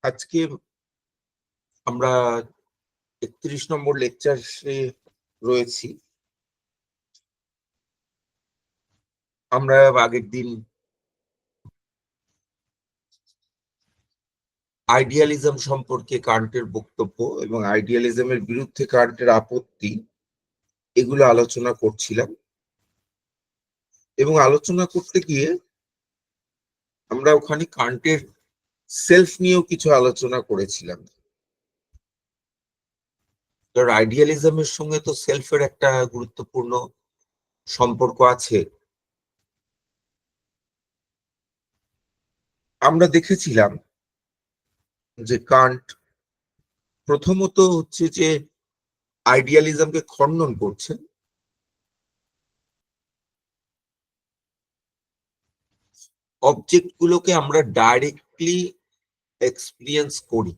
আজকে আমরা 31 নম্বর লেকচারে রয়েছি। আমরা আগের দিন আইডিয়ালিজম সম্পর্কে কান্টের বক্তব্য এবং আইডিয়ালিজমের বিরুদ্ধে কান্টের আপত্তি এগুলো আলোচনা করছিলাম, এবং আলোচনা করতে গিয়ে আমরা ওখানে কান্টের সেলফ নিয়েও কিছু আলোচনা করেছিলাম। আইডিয়ালিজমের সঙ্গে তো সেলফের একটা গুরুত্বপূর্ণ সম্পর্ক আছে। আমরা দেখেছিলাম যে কান্ট প্রথমত হচ্ছে যে আইডিয়ালিজমকে খণ্ডন করছেন, অবজেক্ট গুলোকে আমরা ডাইরেক্টলি এক্সপিরিয়েন্স করি,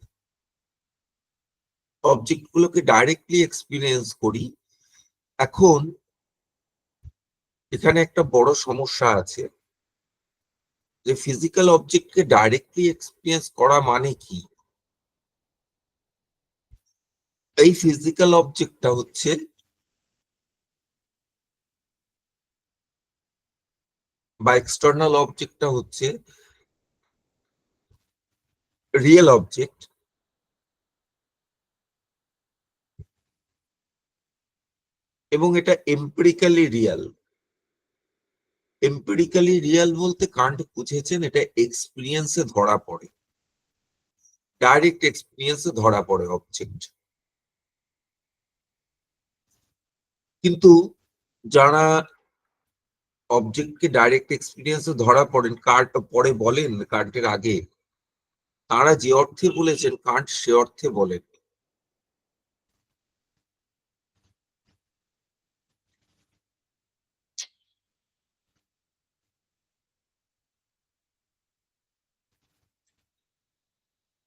অবজেক্ট গুলোকে ডাইরেক্টলি এক্সপিরিয়েন্স করি। এখন এখানে একটা বড় সমস্যা আছে যে ফিজিক্যাল অবজেক্টকে ডাইরেক্টলি এক্সপিরিয়েন্স করা মানে কি? এই ফিজিক্যাল অবজেক্টটা হচ্ছে বা এক্সটার্নাল অবজেক্টটা হচ্ছে রিয়েল অবজেক্ট, এবং এটা এম্পিরিক্যালি রিয়েল। এম্পিরিক্যালি রিয়েল বলতে কান্ট বুঝেছেন এটা এক্সপিরিয়েন্সে ধরা পড়ে, ডাইরেক্ট এক্সপিরিয়েন্সে ধরা পড়ে অবজেক্ট। কিন্তু যারা অবজেক্টকে ডাইরেক্ট এক্সপিরিয়েন্সে ধরা পড়েন, কান্ট পরে বলেন কান্টের আগে, তারা যে অর্থে বলেছেন কান্ট সে অর্থে বলেন।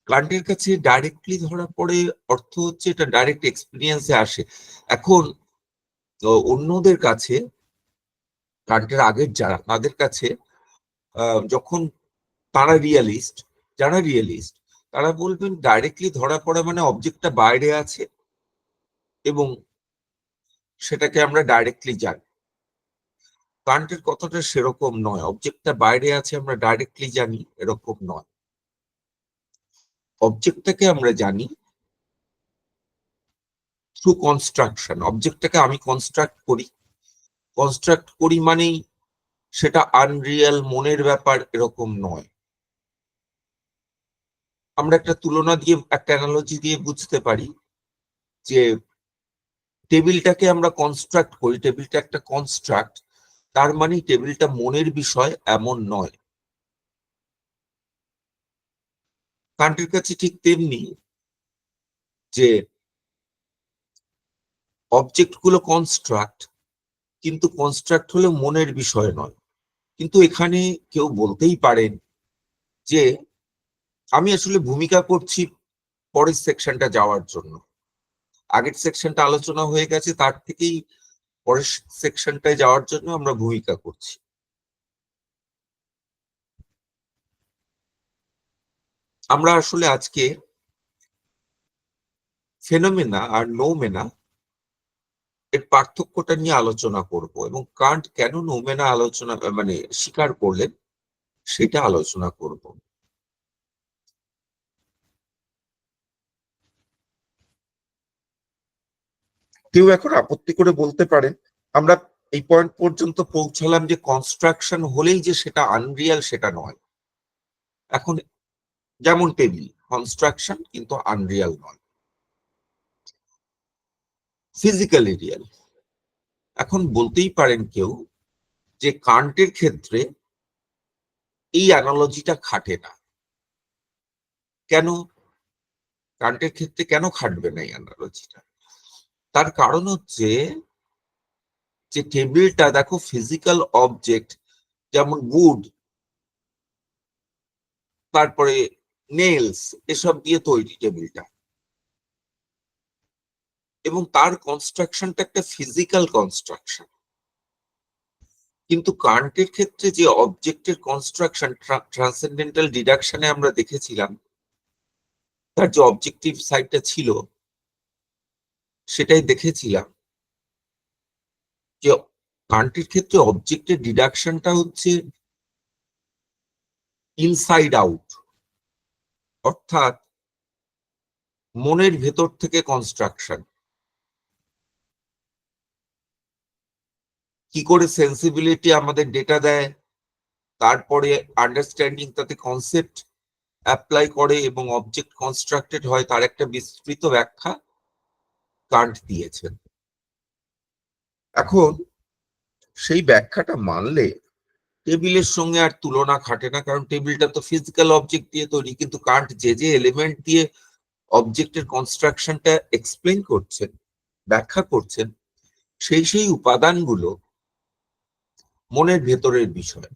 কান্টের কাছে ডাইরেক্টলি ধরা পড়ে অর্থ হচ্ছে এটা ডাইরেক্ট এক্সপিরিয়েন্সে আসে। এখন অন্যদের কাছে, কান্টের আগের যারা, তাদের কাছে যখন তারা রিয়েলিস্ট, যারা রিয়েলিস্ট তারা বলবেন ডাইরেক্টলি ধরা পড়া মানে অবজেক্টটা বাইরে আছে এবং সেটাকে আমরা ডাইরেক্টলি জানি। কান্টের কথাটা সেরকম নয়, অবজেক্টটা বাইরে আছে আমরা ডাইরেক্টলি জানি এরকম নয়। অবজেক্টটাকে আমরা জানি থ্রু কনস্ট্রাকশন। অবজেক্টটাকে আমি কনস্ট্রাক্ট করি মানেই সেটা আনরিয়াল, মনের ব্যাপার এরকম নয়। আমরা একটা তুলনা দিয়ে, একটা অ্যানালজি দিয়ে বুঝতে পারি যে টেবিলটাকে আমরা কনস্ট্রাক্ট করি, টেবিলটা একটা কনস্ট্রাক্ট, তার মানে টেবিলটা মনের বিষয় এমন নয়। কান্টের কাছে ঠিক তেমনি, যে অবজেক্ট গুলো কনস্ট্রাক্ট, কিন্তু কনস্ট্রাক্ট হলে মনের বিষয় নয়। কিন্তু এখানে কেউ বলতেই পারেন যে আমি আসলে ভূমিকা করছি পরের সেকশনটা যাওয়ার জন্য, আগের সেকশনটা আলোচনা হয়ে গেছে, তার থেকেই পরের সেকশনটায় যাওয়ার জন্য আমরা ভূমিকা করছি। আমরা আসলে আজকে ফেনোমেনা আর নোমেনা এর পার্থক্যটা নিয়ে আলোচনা করব, এবং কান্ট কেন নোমেনা আলোচনা মানে স্বীকার করলেন সেটা আলোচনা করব। কেউ এখন আপত্তি করে বলতে পারেন আমরা এই পয়েন্ট পর্যন্ত পৌঁছালাম যে কনস্ট্রাকশন হলেই যে সেটা আনরিয়াল সেটা নয়। এখন যেমন টেবিল কনস্ট্রাকশন কিন্তু আনরিয়াল নয়, ফিজিক্যালি রিয়েল। এখন বলতেই পারেন কেউ যে কান্টের ক্ষেত্রে এই অ্যানালজিটা খাটে না। কেন কান্টের ক্ষেত্রে কেন খাটবে না এই অ্যানালজিটা? তার কারণ হচ্ছে যে টেবিলটা দেখো ফিজিক্যাল অবজেক্ট, যেমন উড, তারপরে নেলস, এসব দিয়ে তৈরি টেবিলটা, এবং তার কনস্ট্রাকশনটা একটা ফিজিক্যাল কনস্ট্রাকশন। কিন্তু কান্টের ক্ষেত্রে যে অবজেক্টের কনস্ট্রাকশন, ট্রান্সেন্ডেন্টাল ডিডাকশনে আমরা দেখেছিলাম তার যে অবজেক্টিভ সাইডটা ছিল সেটাই দেখেছিলাম যে কান্টের ক্ষেত্রে অবজেক্টের ডিডাকশনটা হচ্ছে ইনসাইড আউট, অর্থাৎ মনের ভেতর থেকে কনস্ট্রাকশন। কি করে সেন্সিবিলিটি আমাদের ডেটা দেয়, তারপরে আন্ডারস্ট্যান্ডিং তাতে কনসেপ্ট অ্যাপ্লাই করে এবং অবজেক্ট কনস্ট্রাক্টেড হয়, তার একটা বিস্তৃত ব্যাখ্যা কান্ট দিয়েছেন। এখন সেই ব্যাখ্যাটা মানলে টেবিলের সঙ্গে আর তুলনা খাটে না, কারণ টেবিলটা তো ফিজিক্যাল অবজেক্ট দিয়ে তৈরি, কিন্তু কান্ট যে যে এলিমেন্ট দিয়ে অবজেক্টের কনস্ট্রাকশনটা এক্সপ্লেন করছেন, ব্যাখ্যা করছেন, সেই সেই উপাদানগুলো মনের ভেতরের বিষয়,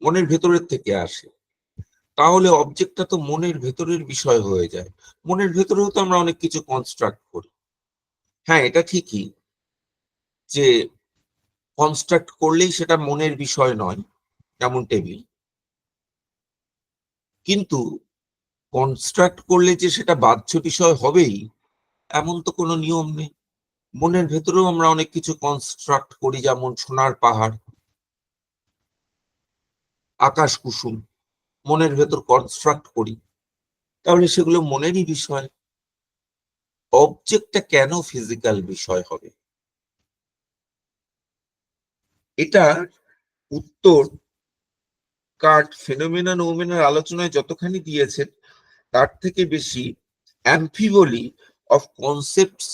মনের ভেতরের থেকে আসে। তাহলে অবজেক্টটা তো মনের ভেতরের বিষয় হয়ে যায়। মনের ভেতরেও তো আমরা অনেক কিছু কনস্ট্রাক্ট করি। হ্যাঁ, এটা ঠিকই যে কনস্ট্রাক্ট করলেই সেটা মনের বিষয় নয়, যেমন টেবিল, কিন্তু কনস্ট্রাক্ট করলে যে সেটা বাহ্য বিষয় হবেই এমন তো কোনো নিয়ম নেই। মনের ভেতরেও আমরা অনেক কিছু কনস্ট্রাক্ট করি, যেমন সোনার পাহাড়, আকাশ কুসুম, মনের ভেতর কনস্ট্রাক্ট করি, তাহলে সেগুলো মনেরই বিষয়। অবজেক্টটা কেন ফিজিক্যাল বিষয় হবে? এটা উত্তর কার্ট ফেনোমেনন ওমেনের আলোচনায় যতখানি দিয়েছেন তার থেকে বেশি অ্যাম্ফিবলি অফ কনসেপ্টস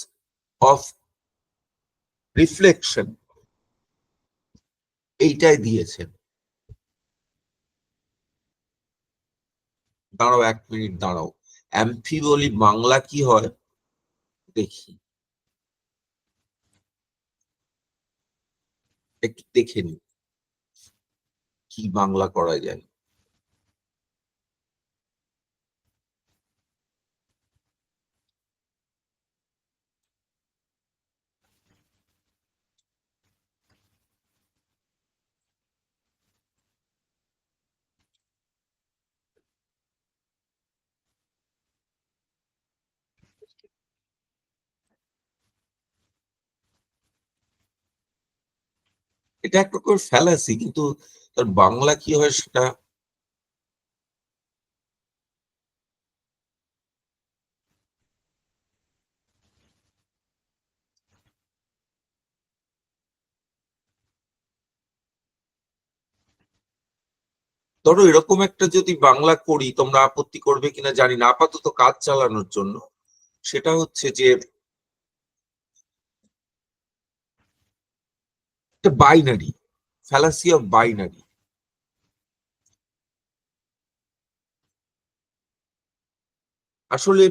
অফ রিফ্লেকশন এইটাই দিয়েছেন। দাঁড়াও, 1 মিনিট দাঁড়াও। অ্যাম্ফিবলি বাংলা কি হয় দেখি, একটু দেখে নি কি বাংলা করা যায়। এটা এক প্রকার ফ্যালাসি, কিন্তু তার বাংলা কি হয় সেটা ধরো এরকম একটা যদি বাংলা করি, তোমরা আপত্তি করবে কিনা জানি না, আপাতত কাজ চালানোর জন্য। সেটা হচ্ছে যে বাইনারি, ফ্যালাসি অফ বাইনারি। আসলে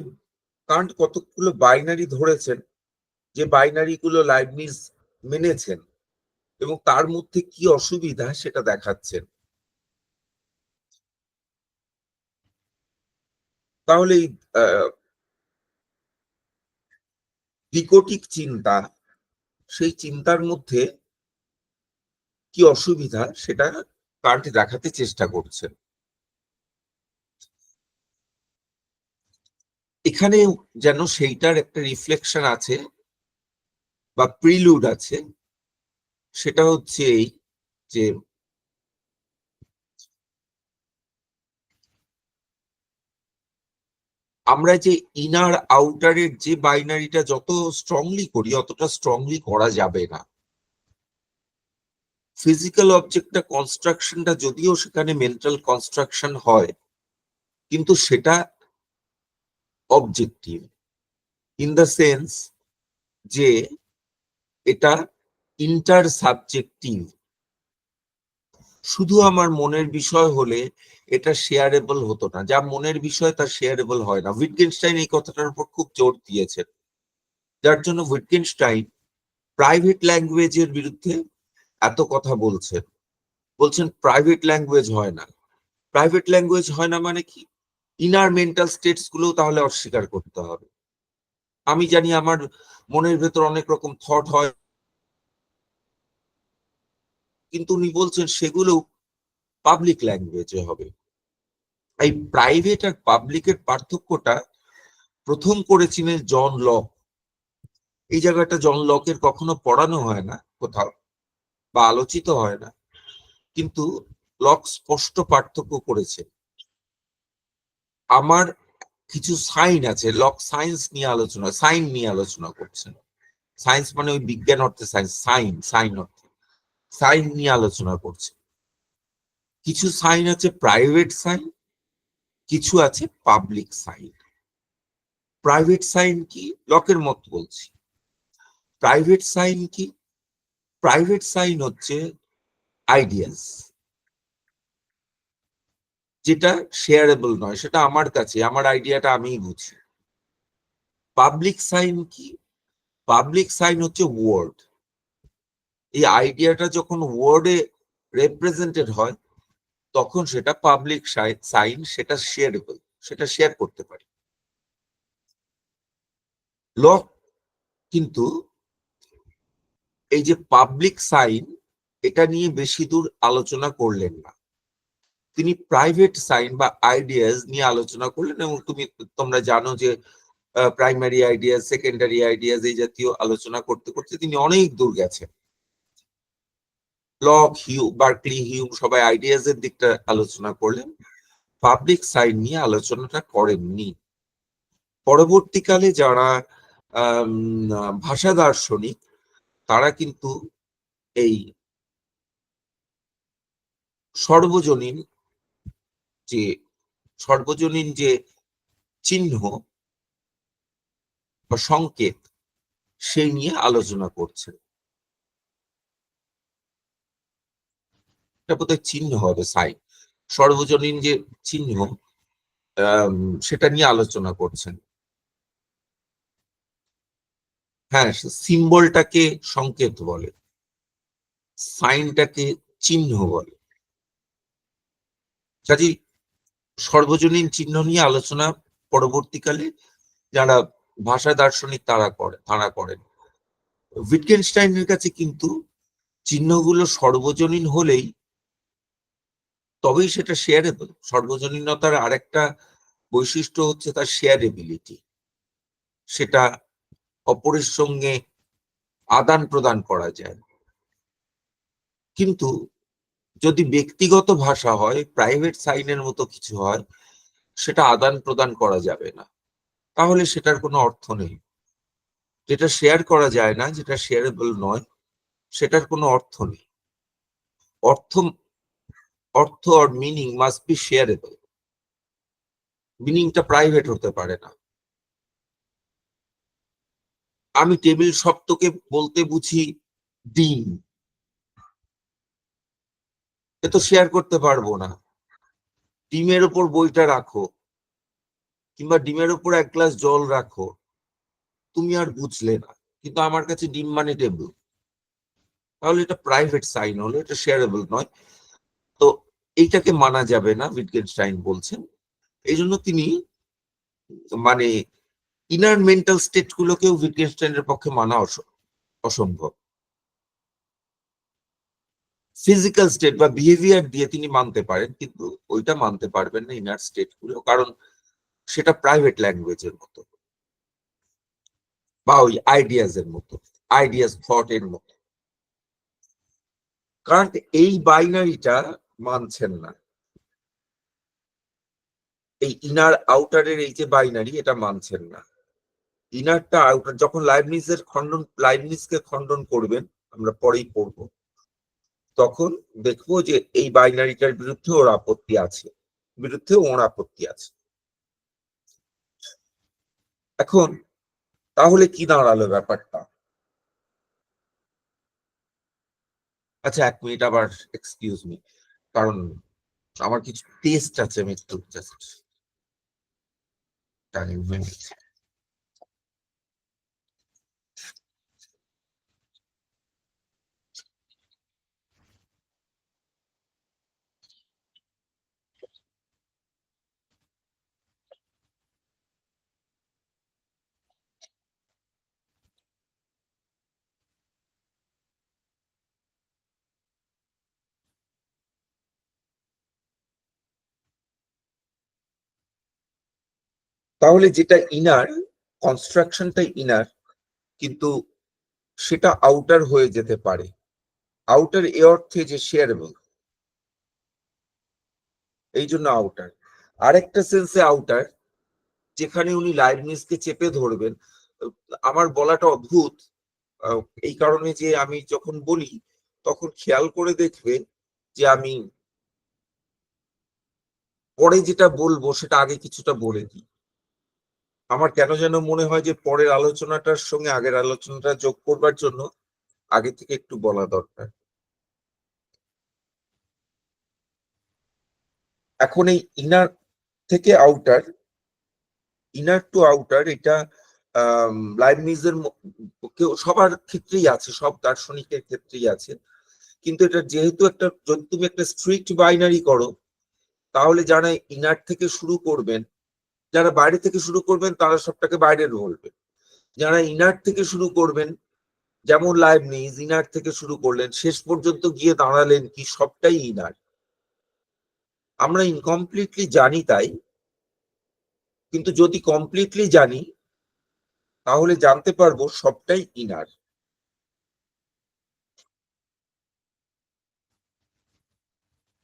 কান্ট কতগুলো বাইনারি ধরেছেন, যে বাইনারি গুলো লাইবনিজ মেনেছেন এবং তার মধ্যে কি অসুবিধা সেটা দেখাচ্ছেন। তাহলে বিকটিক চিন্তা, সেই চিন্তার মধ্যে কি অসুবিধা সেটা কান্ট দেখাতে চেষ্টা করছেন। এখানে যেন সেইটার একটা রিফ্লেকশন আছে বা প্রিলুড আছে। সেটা হচ্ছে এই যে আমরা যে ইনার আউটারের যে বাইনারিটা যত স্ট্রংলি করি, অতটা স্ট্রংলি করা যাবে না। ফিজিক্যাল অবজেক্টটা কনস্ট্রাকশনটা যদিও সেখানে মেন্টাল কনস্ট্রাকশন হয়, কিন্তু সেটা অবজেক্টিভ ইন দ্য সেন্স যে এটা ইন্টার সাবজেক্টিভ। শুধু আমার মনের বিষয় হলে এটা শেয়ারেবল হতো না, যা মনের বিষয় তা শেয়ারেবল হয় না। উইটগেনস্টাইন এই কথাটার উপর খুব জোর দিয়েছেন, যার জন্য উইটগেনস্টাইন প্রাইভেট ল্যাঙ্গুয়েজের বিরুদ্ধে এত কথা বলছেন। বলছেন প্রাইভেট ল্যাঙ্গুয়েজ হয় না। প্রাইভেট ল্যাঙ্গুয়েজ হয় না মানে কি? ইনার মেন্টাল স্টেটস গুলো তাহলে অস্বীকার করতে হবে। আমি জানি আমার মনের ভেতর অনেক রকম থট হয়, কিন্তু উনি বলছেন সেগুলো পাবলিক ল্যাঙ্গুয়েজে হবে। এই প্রাইভেট আর পাবলিকের পার্থক্যটা প্রথম করেছিলেন জন লক। এই জায়গাটা জন লকের কখনো পড়ানো হয় না কোথাও বা আলোচিত হয় না, কিন্তু লক স্পষ্ট পার্থক্য করেছে। আমার কিছু সাইন আছে, লক সাইন নিয়ে আলোচনা করছেন। সায়েন্স মানে ওই বিজ্ঞান অর্থে সায়েন্স, সাইন অর্থে সাইন নিয়ে আলোচনা করছে। কিছু সাইন আছে প্রাইভেট সাইন, কিছু আছে পাবলিক সাইন। প্রাইভেট সাইন কি, লকের মত বলছি। প্রাইভেট সাইন কি? প্রাইভেট সাইন হচ্ছে আইডিয়াস, যেটা শেয়ারেবল নয়, সেটা আমার কাছে, আমার আইডিয়াটা আমিই বুঝি। পাবলিক সাইন কি? পাবলিক সাইন হচ্ছে ওয়ার্ড। এই আইডিয়াটা যখন ওয়ার্ডে রিপ্রেজেন্টেড হয় তখন সেটা পাবলিক সাইন, সেটা শেয়ারেবল, সেটা শেয়ার করতে পারি। লক কিন্তু এই যে পাবলিক সাইন, এটা নিয়ে বেশি দূর আলোচনা করলেন না। তিনি প্রাইভেট সাইন বা আইডিয়াস নিয়ে আলোচনা করলেন, এবং তোমরা জানো যে প্রাইমারি আইডিয়াস, সেকেন্ডারি আইডিয়াস, এই জাতীয় আলোচনা করতে করতে তিনি অনেক দূর গেছেন। লক, বার্কলি, হিউম সবাই আইডিয়াস এর দিকটা আলোচনা করলেন, পাবলিক সাইন নিয়ে আলোচনাটা করেননি। পরবর্তীকালে যারা ভাষা দার্শনিক, তারা কিন্তু এই সর্বজনীন যে সর্বজনীন যে চিহ্ন বা সংকেত, সেই নিয়ে আলোচনা করছেন। এটা বোধহয় চিহ্ন হবে, সাইন, সর্বজনীন যে চিহ্ন, সেটা নিয়ে আলোচনা করছেন। হ্যাঁ, সিম্বলটাকে সংকেত বলে, সাইনটাকে চিহ্ন বলে। কাজে সর্বজনীন চিহ্ন নিয়ে আলোচনা পরবর্তীকালে যারা ভাষা দার্শনিক তারা করেন। উইটগেনস্টাইনের কাছে কিন্তু চিহ্নগুলো সর্বজনীন হলেই তবেই সেটা শেয়ারেবল। সর্বজনীনতার আরেকটা বৈশিষ্ট্য হচ্ছে তার শেয়ারেবিলিটি, সেটা অপরের সঙ্গে আদান প্রদান করা যায়। কিন্তু যদি ব্যক্তিগত ভাষা হয়, প্রাইভেট সাইনের মতো কিছু হয়, সেটা আদান প্রদান করা যাবে না, তাহলে সেটার কোনো অর্থ নেই। যেটা শেয়ার করা যায় না, যেটা শেয়ারেবল নয়, সেটার কোনো অর্থ নেই। অর্থ অর্থ আর মিনিং মাস্ট বি শেয়ারেবল। মিনিংটা প্রাইভেট হতে পারে না। আমি টেবিল শব্দকে বলতে বুঝি ডিম, এ তো শেয়ার করতে পারবো না। ডিমের উপর বইটা রাখো, কিংবা ডিমের উপর এক গ্লাস জল রাখো, তুমি আর বুঝলে না, কিন্তু আমার কাছে ডিম মানে টেবিল। তাহলে এটা প্রাইভেট সাইন হলো, এটা শেয়ারেবল নয়। তো এইটাকে মানা যাবে না, উইটগেনস্টাইন বলছেন। এই জন্য তিনি মানে ইনার মেন্টাল স্টেট গুলোকেও উইটগেনস্টাইনের পক্ষে মানা অসম্ভব। ফিজিক্যাল স্টেট বা বিহেভিয়ার দিয়ে তিনি মানতে পারেন, কিন্তু ওইটা মানতে পারবেন না, ইনার স্টেট গুলো, কারণ সেটা প্রাইভেট ল্যাঙ্গুয়েজের মতো, বা ওই আইডিয়াস এর মতো, আইডিয়াস থট এর মতো। কারণ এই বাইনারিটা মানছেন না, এই ইনার আউটারের এই যে বাইনারি, এটা মানছেন না। ইনারটা আউটার, যখন লাইবনিজকে খণ্ডন করবেন, আমরা পরেই পড়বো, তখন দেখবো যে এই বাইনারিটার বিরুদ্ধে ওর আপত্তি আছে, ওর আপত্তি আছে। এখন তাহলে কি দাঁড়ালো ব্যাপারটা? আচ্ছা, 1 মিনিট, আবার এক্সকিউজ মি, কারণ আমার কিছু টেস্ট আছে, আমি একটু জাস্ট টাইম। তাহলে যেটা ইনার, কনস্ট্রাকশনটা ইনার, কিন্তু সেটা আউটার হয়ে যেতে পারে। আউটার এ অর্থে যে শেয়ারেবল, এই জন্য আউটার। আরেকটা সেন্সে আউটার, যেখানে উনি লাইবনিজকে চেপে ধরবেন। আমার বলাটা অদ্ভুত এই কারণে যে আমি যখন বলি তখন খেয়াল করে দেখবে যে আমি পরে যেটা বলবো সেটা আগে কিছুটা বলে দিই। আমার কেন যেন মনে হয় যে পরের আলোচনাটার সঙ্গে আগের আলোচনাটা যোগ করবার জন্য আগে থেকে একটু বলা দরকার। এখন এই ইনার থেকে আউটার, ইনার টু আউটার, এটা লাইবনিজের সবার ক্ষেত্রেই আছে, সব দার্শনিকের ক্ষেত্রেই আছে। কিন্তু এটা যেহেতু একটা, যদি তুমি একটা স্ট্রিক্ট বাইনারি করো, তাহলে যারা ইনার থেকে শুরু করবেন, যারা বাইরে থেকে শুরু করবেন তারা সবটাকে বাইরের বলবে। যারা ইনার থেকে শুরু করবেন, যেমন লাইবনিজ ইনার থেকে শুরু করলেন, শেষ পর্যন্ত গিয়ে দাঁড়ালেন কি সবটাই ইনার। আমরা ইনকমপ্লিটলি জানি তাই, কিন্তু যদি কমপ্লিটলি জানি তাহলে জানতে পারবো সবটাই ইনার।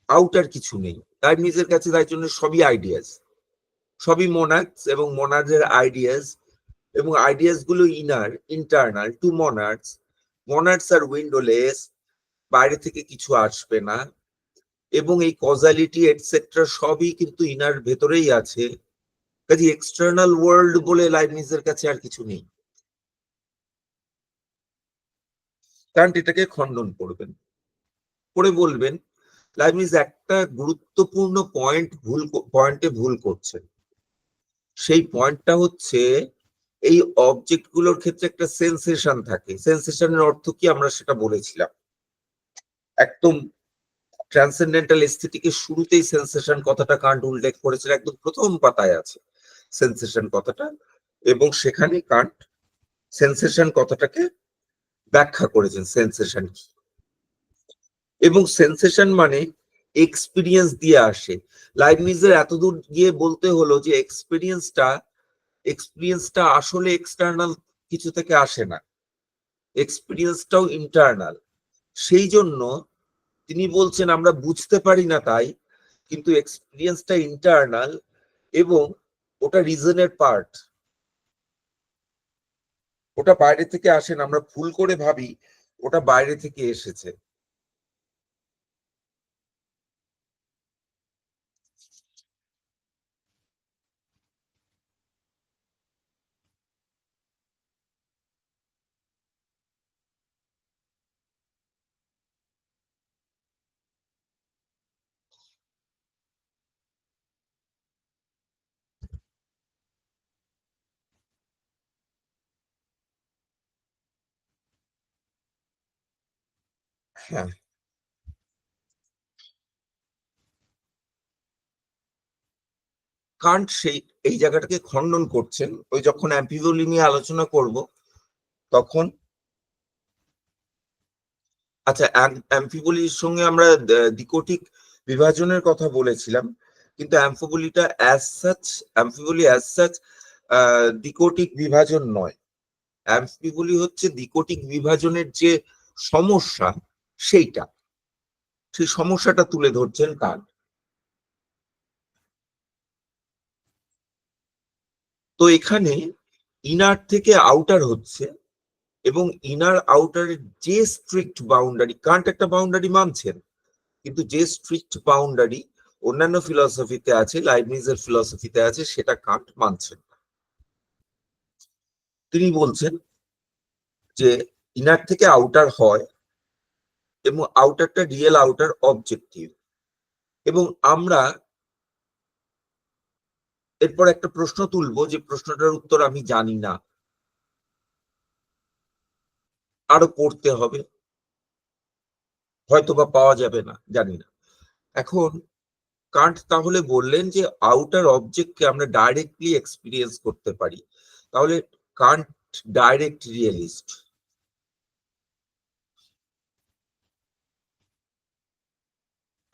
আউটার কিছু নেই লাইবনিজের কাছে, তাই জন্য সবই আইডিয়াস, সবই মোনাডস এবং মোনাডের আইডিয়াস, এবং আইডিয়াস গুলো ইনার, ইন্টারনাল টু মোনাডস। মোনাডস আর উইন্ডোলেস, বাইরে থেকে কিছু আসবে না, এবং এই কজালিটি এটসেট্রা সবই কিন্তু ইনার ভেতরেই আছে। কাজে এক্সটার্নাল ওয়ার্ল্ড বলে লাইবনিজের কাছে আর কিছু নেই। কারণ এটাকে খণ্ডন করবেন, করে বলবেন লাইবনিজ একটা গুরুত্বপূর্ণ পয়েন্টে ভুল করছেন। সেই পয়েন্টটা হচ্ছে এই অবজেক্ট গুলোর ক্ষেত্রে একটা সেন্সেশন থাকে। সেন্সেশনের অর্থ কি আমরা সেটা বলেছিলাম একদম। ট্রান্সেন্ডেন্টাল এস্থেটিকের শুরুতেই সেন্সেশন কথাটা কান্ট উল্লেখ করেছিল, একদম প্রথম পাতায় আছে সেন্সেশন কথাটা, এবং সেখানে কান্ট সেন্সেশন কথাটাকে ব্যাখ্যা করেছেন সেন্সেশন কি। এবং সেন্সেশন মানে এক্সপিরিয়েন্স দিয়ে আসে। লাইবনিজের এতদূর গিয়ে বলতে হলো যে এক্সপিরিয়েন্সটা আসলে এক্সটার্নাল কিছু থেকে আসে না, এক্সপিরিয়েন্সটাও ইন্টারনাল। সেই জন্য তিনি বলছেন আমরা বুঝতে পারি না তাই, কিন্তু এক্সপিরিয়েন্সটা ইন্টারনাল এবং ওটা রিজনের পার্ট, ওটা বাইরে থেকে আসে না। আমরা ভুল করে ভাবি ওটা বাইরে থেকে এসেছে। হ্যাঁ, কান্ট সেই এই জায়গাটাকে খণ্ডন করছেন। ওই যখন অ্যাম্পিভোলি নিয়ে আলোচনা করব তখন। আচ্ছা, অ্যাম্ফিবোলির সঙ্গে আমরা দ্বিকোটিক বিভাজনের কথা বলেছিলাম, কিন্তু অ্যাম্ফিবোলি অ্যাজ সাচ দ্বিকোটিক বিভাজন নয়। অ্যাম্ফিবোলি হচ্ছে দ্বিকোটিক বিভাজনের যে সমস্যা, সেইটা, সেই সমস্যাটা তুলে ধরছেন কান্ট। তো এখানে ইনার থেকে আউটার হচ্ছে, এবং ইনার আউটারের যে স্ট্রিক্ট বাউন্ডারি, কান্ট একটা বাউন্ডারি মানছেন, কিন্তু যে স্ট্রিক্ট বাউন্ডারি অন্যান্য ফিলসফিতে আছে, লাইবনিজের ফিলসফিতে আছে, সেটা কান্ট মানছেন। তিনি বলছেন যে ইনার থেকে আউটার হয় এবং আউটারটা রিয়েল আউটার অবজেক্টিভ। এবং আমরা এরপর একটা প্রশ্ন তুলবো, যে প্রশ্নটার উত্তর আমি জানি না, আরো পড়তে হবে, হয়তো বা পাওয়া যাবে না, জানি না। এখন কান্ট তাহলে বললেন যে আউটার অবজেক্টকে আমরা ডাইরেক্টলি এক্সপিরিয়েন্স করতে পারি। তাহলে কান্ট ডাইরেক্ট রিয়েলিস্ট।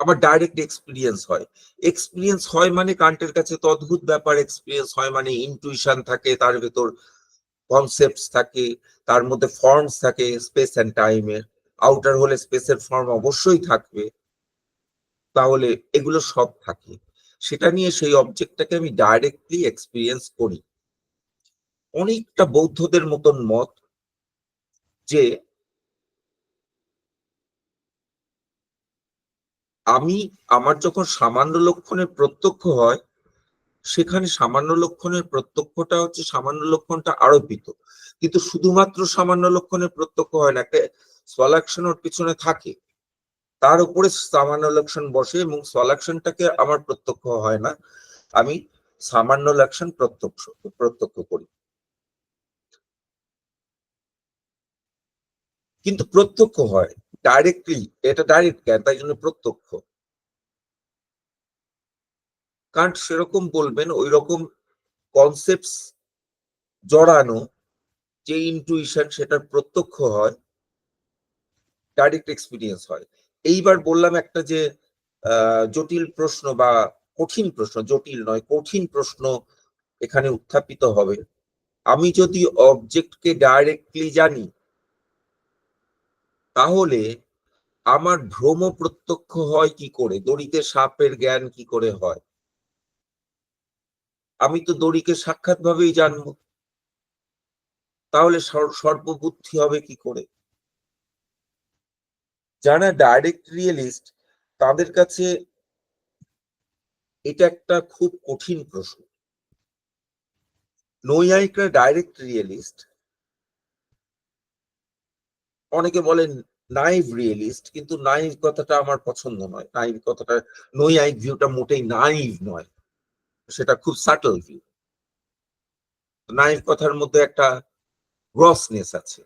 আবার ডাইরেক্ট এক্সপিরিয়েন্স হয় মানে কান্টের কাছে তো অদ্ভুত ব্যাপার, এক্সপিরিয়েন্স হয় মানে ইনটুইশন থাকে, তার ভেতর কনসেপ্টস থাকে, তার মধ্যে ফর্মস থাকে স্পেস এন্ড টাইমের, আউটার হলে স্পেসের ফর্ম অবশ্যই থাকবে, তাহলে এগুলো সব থাকে, সেটা নিয়ে সেই অবজেক্টটাকে আমি ডাইরেক্টলি এক্সপিরিয়েন্স করি। অনেকটা বৌদ্ধদের মতন মত যে আমার যখন সামান্য লক্ষণের প্রত্যক্ষ হয়, সেখানে সামান্য লক্ষণের প্রত্যক্ষটা হচ্ছে সামান্য লক্ষণটা আরোপিত, কিন্তু শুধুমাত্র সামান্য লক্ষণের প্রত্যক্ষ হয় না, একটা সলাকশন ওর পিছনে থাকে, তার উপরে সামান্য লক্ষণ বসে এবং সলাকশনটাকে আমার প্রত্যক্ষ হয় না, আমি সামান্য লক্ষণ প্রত্যক্ষ করি, কিন্তু প্রত্যক্ষ হয় ডাইরেক্টলি, এটা ডাইরেক্ট জ্ঞান, তাই জন্য প্রত্যক্ষ। কারণ সেরকম বলবেন ওই রকম কনসেপ্টস জড়ানো, যে ইনটুইশন সেটার প্রত্যক্ষ হয়, ডাইরেক্ট এক্সপিরিয়েন্স হয়। এইবার বললাম একটা যে জটিল প্রশ্ন বা কঠিন প্রশ্ন, জটিল নয় কঠিন প্রশ্ন এখানে উত্থাপিত হবে। আমি যদি অবজেক্টকে ডাইরেক্টলি জানি, তাহলে আমার ভ্রম প্রত্যক্ষ হয় কি করে, দড়িতে সাপের জ্ঞান কি করে হয়? আমি তো দড়িকে সাক্ষাৎ ভাবেই জানবো, তাহলে সর্ববুদ্ধি হবে কি করে? যারা ডাইরেক্ট রিয়েলিস্ট তাদের কাছে এটা একটা খুব কঠিন প্রশ্ন। নৈয়ায়িকরা ডাইরেক্ট রিয়েলিস্ট, অনেকে বলেন নাইভ রিয়েলিস্ট, কিন্তু নাইভ কথাটা আমার পছন্দ নয়, নাইভ কথাটা, নৈয়ায়িক ভিউটা মোটেই নাইভ নয়, সেটা খুব সাটল ভিউ। নাইভ কথার মধ্যে একটা গ্রসনেস আছে,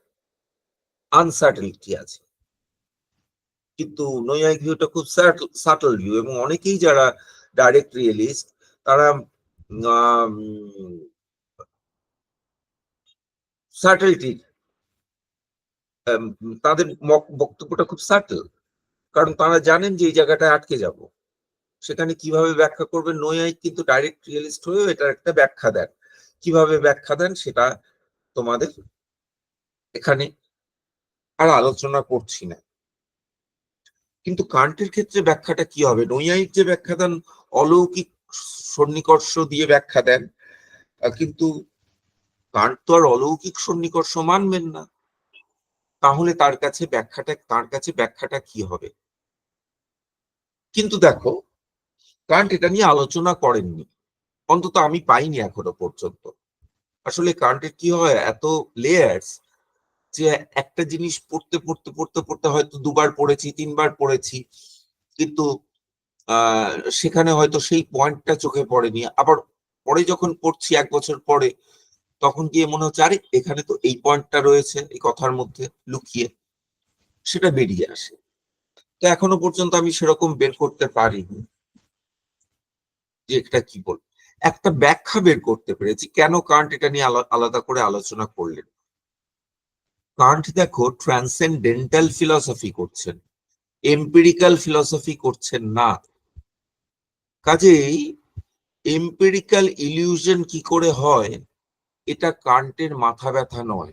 আনসার্টেনিটি আছে, কিন্তু নৈয়ায়িক ভিউটা খুব সাটল ভিউ, এবং অনেকেই যারা ডাইরেক্ট রিয়েলিস্ট তারা সাটেলিটি, তাদের বক্তব্যটা খুব সাটল, কারণ তারা জানেন যে এই জায়গাটায় আটকে যাব, সেখানে কিভাবে ব্যাখ্যা করবেন। নৈয়ায়িক কিন্তু ডাইরেক্ট রিয়েলিস্ট হয়েও এটার একটা ব্যাখ্যা দেন, কিভাবে ব্যাখ্যা দেন সেটা তোমাদের এখানে আর আলোচনা করছি না। কিন্তু কান্টের ক্ষেত্রে ব্যাখ্যাটা কি হবে? নৈয়ায়িক যে ব্যাখ্যা দেন অলৌকিক সন্নিকর্ষ দিয়ে ব্যাখ্যা দেন, কিন্তু কান্ট তো আর অলৌকিক সন্নিকর্ষ মানবেন না, তাহলে তার কাছে ব্যাখ্যাটা কি হবে? কিন্তু দেখো, কান্ট এটা নিয়ে আলোচনা করেননি, অন্তত আমি পাইনি এখনো পর্যন্ত। আসলে কান্টের কি হয়, এত লেয়ার্স, যে একটা জিনিস পড়তে পড়তে পড়তে পড়তে হয়তো দুবার পড়েছি, তিনবার পড়েছি, কিন্তু সেখানে হয়তো সেই পয়েন্টটা চোখে পড়েনি, আবার পরে যখন পড়ছি 1 বছর পরে, তখন গিয়ে মনে হচ্ছে আরে এখানে তো এই পয়েন্টটা রয়েছে এই কথার মধ্যে লুকিয়ে, সেটা বেরিয়ে আসে। তো এখনো পর্যন্ত আমি সেরকম বের করতে পারিনি যে এটা কি বল, একটা ব্যাখ্যা বের করতে পেরেছি কেন কান্ট এটা নিয়ে আলাদা করে আলোচনা করলেন। কান্ট দেখো ট্রান্সেন্ডেন্টাল ফিলসফি করছেন, এম্পিরিক্যাল ফিলসফি করছেন না। কাজেই এম্পিরিক্যাল ইলিউশন কি করে হয়, এটা কান্টের মাথা ব্যথা নয়।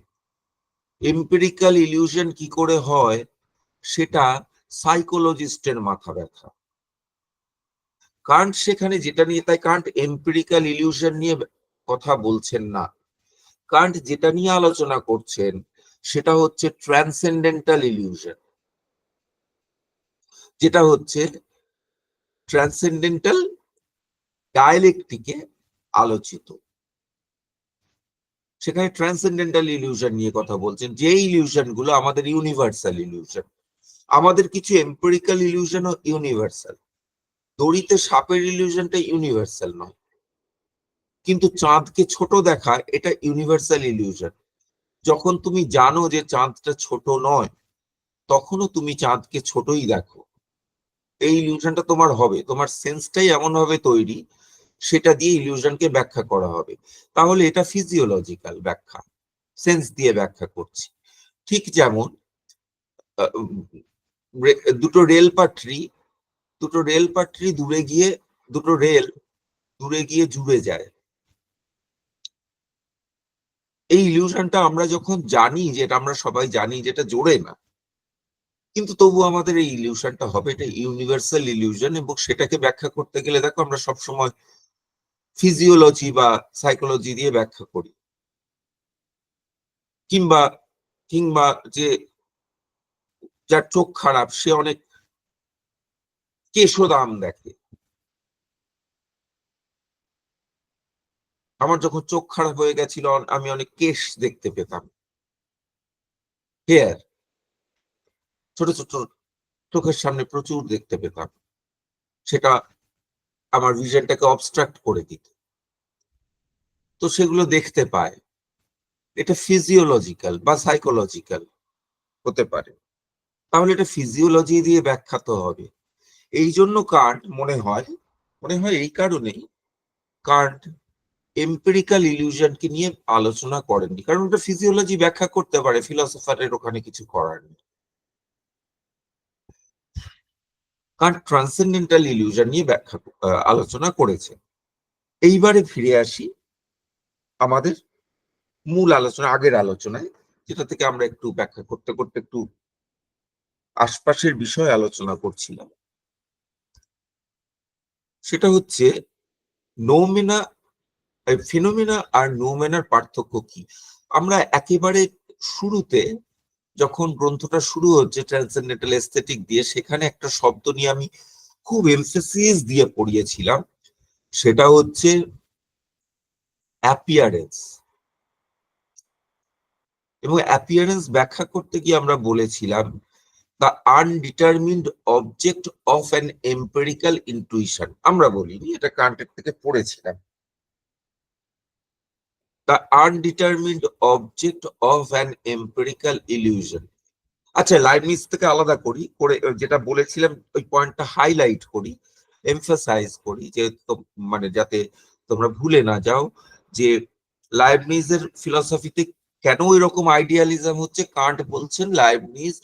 এম্পিরিক্যাল ইলিউশন কি করে হয়, সেটা সাইকোলজিস্টের মাথা ব্যথা। কান্ট সেখানে যেটা নিয়ে, তাই কান্ট এম্পিরিক্যাল ইলিউশন নিয়ে কথা বলছেন না, কান্ট যেটা নিয়ে আলোচনা করছেন সেটা হচ্ছে ট্রান্সেন্ডেন্টাল ইলিউশন, যেটা হচ্ছে ট্রান্সেন্ডেন্টাল ডায়ালেকটিকে আলোচিত। সেখানে ট্রান্সেন্ডেন্টাল ইলিউশন নিয়ে কথা বলছেন, যে ইলিউশন গুলো আমাদের ইউনিভার্সাল ইলিউশন। আমাদের কিছু এম্পিরিক্যাল ইলিউশনও ইউনিভার্সাল, দড়িতে সাপের ইলিউশনটা ইউনিভার্সাল নয়, কিন্তু চাঁদকে ছোট দেখা এটা ইউনিভার্সাল ইলিউশন। যখন তুমি জানো যে চাঁদটা ছোট নয়, তখনও তুমি চাঁদকে ছোটই দেখো, এই ইলিউশনটা তোমার হবে, তোমার সেন্সটাই এমন ভাবে তৈরি, সেটা দিয়ে ইলিউশনকে ব্যাখ্যা করা হবে। তাহলে এটা ফিজিওলজিক্যাল ব্যাখ্যা, সেন্স দিয়ে ব্যাখ্যা করছি। ঠিক যেমন দুটো রেল পাটরি দুটো রেল পাটরি দুটো রেল দূরে গিয়ে জুড়ে যায়। এই ইলিউশনটা আমরা যখন জানি, যেটা আমরা সবাই জানি যেটা জোড়ে না, কিন্তু তবু আমাদের এই ইলিউশনটা হবে, এটা ইউনিভার্সাল ইলিউশন। এবং সেটাকে ব্যাখ্যা করতে গেলে দেখো আমরা সবসময় ফিজিওলজি বা সাইকোলজি দিয়ে ব্যাখ্যা করি, কিংবা কিংবা যে যার চোখ খারাপ সে অনেক কেশোদাম দেখে। আমার যখন চোখ খারাপ হয়ে গেছিল আমি অনেক কেশ দেখতে পেতাম, হেয়ার, ছোট ছোট চোখের সামনে প্রচুর দেখতে পেতাম। সেটা আমার ভিশনটাকে অবস্ট্রাক্ট করে দিত। তো সেগুলো দেখতে পায়, এটা ফিজিওলজিক্যাল বা সাইকোলজিক্যাল হতে পারে। তাহলে এটা ফিজিওলজি দিয়ে ব্যাখ্যাত হবে। এই জন্য কান্ট মনে হয় এই কারণেই কান্ট এম্পিরিক্যাল ইলিউশনকে নিয়ে আলোচনা করেননি, কারণ ওটা ফিজিওলজি ব্যাখ্যা করতে পারে, ফিলোসোফারের ওখানে কিছু করার নেই। কান্ট ট্রান্সেন্ডেন্টাল ইলিউশন নিয়ে আলোচনা করেছে। এইবারে ফিরে আসি আমাদের মূল আলোচনা, আগের আলোচনায়, যেটা থেকে আমরা একটু ব্যাখ্যা করতে করতে একটু আশপাশের বিষয় আলোচনা করছিলাম। সেটা হচ্ছে নোমেনা, ফিনোমেনা আর নোমেনার পার্থক্য কি। আমরা একেবারে শুরুতে যখন গ্রন্থটা শুরু হচ্ছে ট্রান্সেন্ডেন্টাল এস্থেটিক দিয়ে, সেখানে একটা শব্দ নিয়ে আমি খুব এমফেসিস দিয়ে পড়িয়েছিলাম, সেটা হচ্ছে অ্যাপিয়ারেন্স। এবং অ্যাপিয়ারেন্স ব্যাখ্যা করতে গিয়ে আমরা বলেছিলাম the undetermined object of an empirical intuition. আমরা বলিনি, এটা কান্টের থেকে পড়েছিলাম। The undetermined object of an empirical illusion. আচ্ছা, লাইবনিজ থেকে আলাদা করে যেটা বলেছিলাম ওই পয়েন্টটা হাইলাইট করি, এমফাসাইজ করি, যে মানে যাতে তোমরা ভুলে না যাও যে লাইবনিজের ফিলসফিতে কেন এরকম আইডিয়ালিজম হচ্ছে। কান্ট বলছেন লাইবনিজ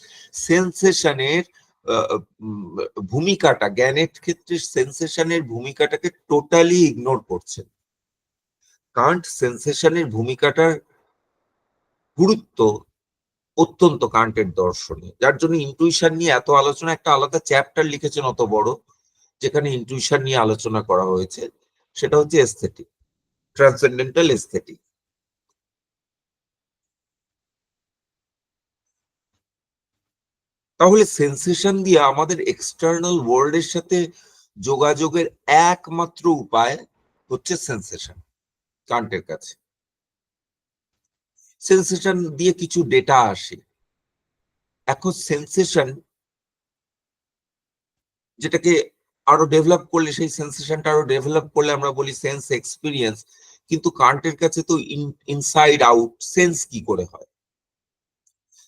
সেন্সেশনের ভূমিকাটা, জ্ঞানের ক্ষেত্রে সেন্সেশনের ভূমিকাটাকে টোটালি ইগনোর করছেন। কান্ট সেন্সেশনের ভূমিকাটার গুরুত্ব অত্যন্ত কান্টের দর্শনে, যার জন্য ইন্টুইশন নিয়ে এত আলোচনা, একটা আলাদা চ্যাপ্টার লিখেছেন অত বড়, যেখানে ইন্টুইশন নিয়ে আলোচনা করা হয়েছে। সেটা হচ্ছে এস্থেটিক, ট্রান্সেন্ডেন্টাল এস্থেটিক। তাহলে সেন্সেশন দিয়ে আমাদের এক্সটার্নাল ওয়ার্ল্ডের সাথে যোগাযোগের একমাত্র উপায় হচ্ছে সেন্সেশন কান্টের কাছে। সেন্সেশন দিয়ে কিছু ডেটা আসে। এখন সেন্সেশন যেটাকে আরো ডেভেলপ করলে, সেই সেন্সেশনটা আরো ডেভেলপ করলে আমরা বলি সেন্স এক্সপিরিয়েন্স। কিন্তু কান্টের কাছে তো ইনসাইড আউট সেন্স কি করে হয়।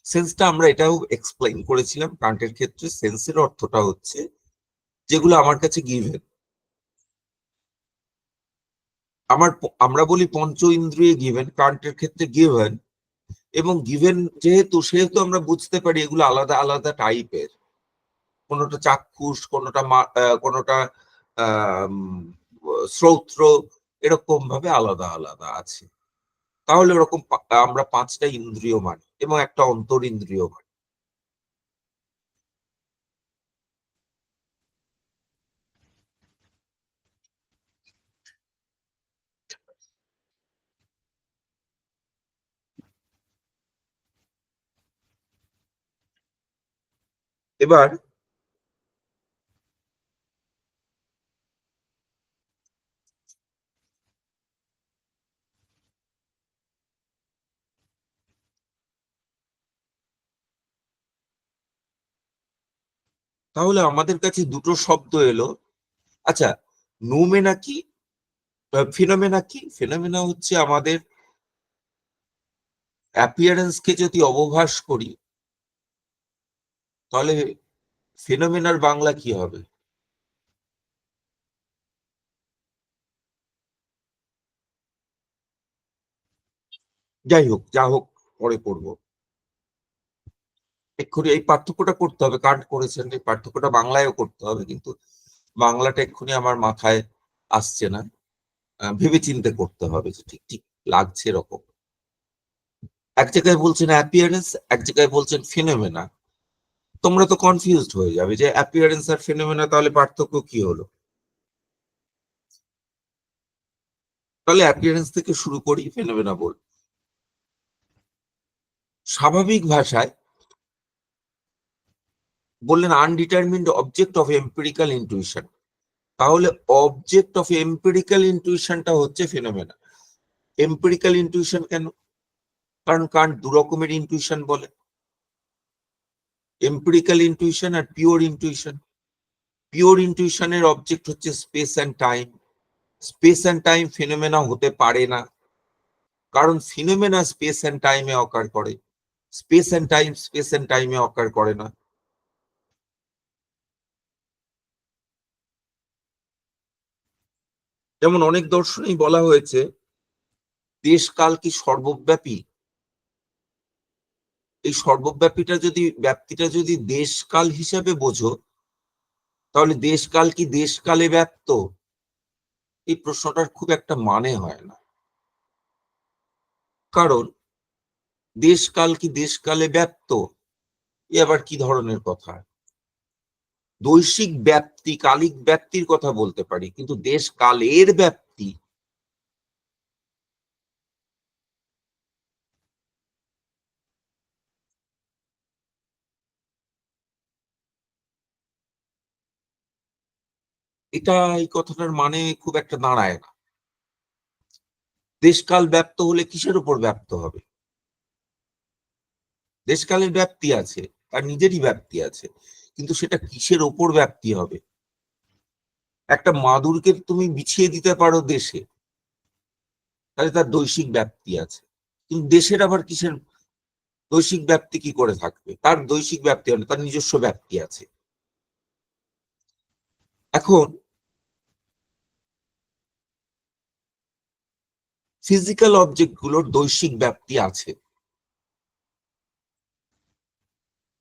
সেন্সটা আমরা এটাও এক্সপ্লেইন করেছিলাম, কান্টের ক্ষেত্রে সেন্সের অর্থটা হচ্ছে যেগুলো আমার কাছে গিভেন। আমরা বলি পঞ্চ ইন্দ্রিয়ে গিভেন, কান্টের ক্ষেত্রে গিভেন। এবং গিভেন সেহেতু আমরা বুঝতে পারি এগুলো আলাদা আলাদা টাইপের। কোনোটা চাক্ষুষ, কোনোটা শ্রৌত্র, এরকম ভাবে আলাদা আলাদা আছে। তাহলে ওরকম আমরা পাঁচটা ইন্দ্রিয় মানি এবং একটা অন্তর ইন্দ্রিয় মানি। এবার তাহলে আমাদের কাছে দুটো শব্দ এলো। আচ্ছা, নুমেনা কি, ফিনোমেনা কি? ফিনোমেনা হচ্ছে আমাদের অ্যাপিয়ারেন্স কে যদি অবভাস করি, তাহলে ফিনোমেনার বাংলা কি হবে? যাই হোক, যা হোক, পরে করবো। এক্ষুনি এই পার্থক্যটা করতে হবে, কান্ট করেছেন, এই পার্থক্যটা বাংলায়ও করতে হবে, কিন্তু বাংলাটা এক্ষুনি আমার মাথায় আসছে না, ভেবে চিন্তে করতে হবে যে ঠিক ঠিক লাগছে এরকম। এক জায়গায় বলছেন অ্যাপিয়ারেন্স, এক জায়গায় বলছেন ফিনোমেনা। তোমরা তো কনফিউজড হয়ে যাবে যে অ্যাপিয়ারেন্স আর ফিনোমেনা তাহলে পার্থক্য কি হলো। তাহলে অ্যাপিয়ারেন্স থেকে শুরু করি, ফিনোমেনা বল। স্বাভাবিক ভাষায় বললেন আনডিটারমিন্ড অবজেক্ট অফ এম্পিরিক্যাল ইনটুইশন, তাহলে অবজেক্ট অফ এম্পিরিক্যাল ইনটুইশনটা হচ্ছে ফিনোমেনা। এম্পিরিক্যাল ইনটুইশন কেন? কারণ কান্ট দু রকমের ইনটুইশন বলে, এম্পিরিক্যাল ইনটুইশন আর পিওর ইনটুইশন। পিওর ইনটুইশনের অবজেক্ট হচ্ছে space and time. Space and time ফিনোমেনা হতে পারে না, কারণ ফিনোমেনা স্পেস অ্যান্ড টাইমে অকার করে, স্পেস অ্যান্ড টাইমে অকার করে না। যেমন অনেক দর্শনেই বলা হয়েছে দেশকাল কি সর্বব্যাপী। এই ব্যাপ্তিটা যদি দেশকাল হিসাবে বোঝো, তাহলে দেশকাল কি দেশকালে ব্যাপ্ত? এই প্রশ্নটার খুব একটা মানে হয় না, কারণ দেশকাল কি দেশকালে ব্যাপ্ত, এ আবার কি ধরনের কথা? দৈশিক ব্যাপ্তি, কালিক ব্যাপ্তির কথা বলতে পারি, কিন্তু দেশকালের ব্যাপ্তি এই কথাটার মানে খুব একটা দাঁড়ায় না। দেশকাল ব্যাপ্ত হলে কিসের উপর ব্যাপ্ত হবে? দেশকালের ব্যাপ্তি আছে, তার নিজেরই ব্যাপ্তি আছে, কিন্তু সেটা কিসের ওপর ব্যাপ্তি হবে? একটা মাদুরকে তুমি বিছিয়ে দিতে পারো দেশে, তাহলে তার দৈশিক ব্যাপ্তি আছে, কিন্তু দেশের আবার কিসের দৈশিক ব্যাপ্তি কি করে থাকবে? তার দৈশিক ব্যাপ্তি হবে, তার নিজস্ব ব্যাপ্তি আছে। এখন ফিজিক্যাল অবজেক্ট গুলোর দৈশিক ব্যাপ্তি আছে,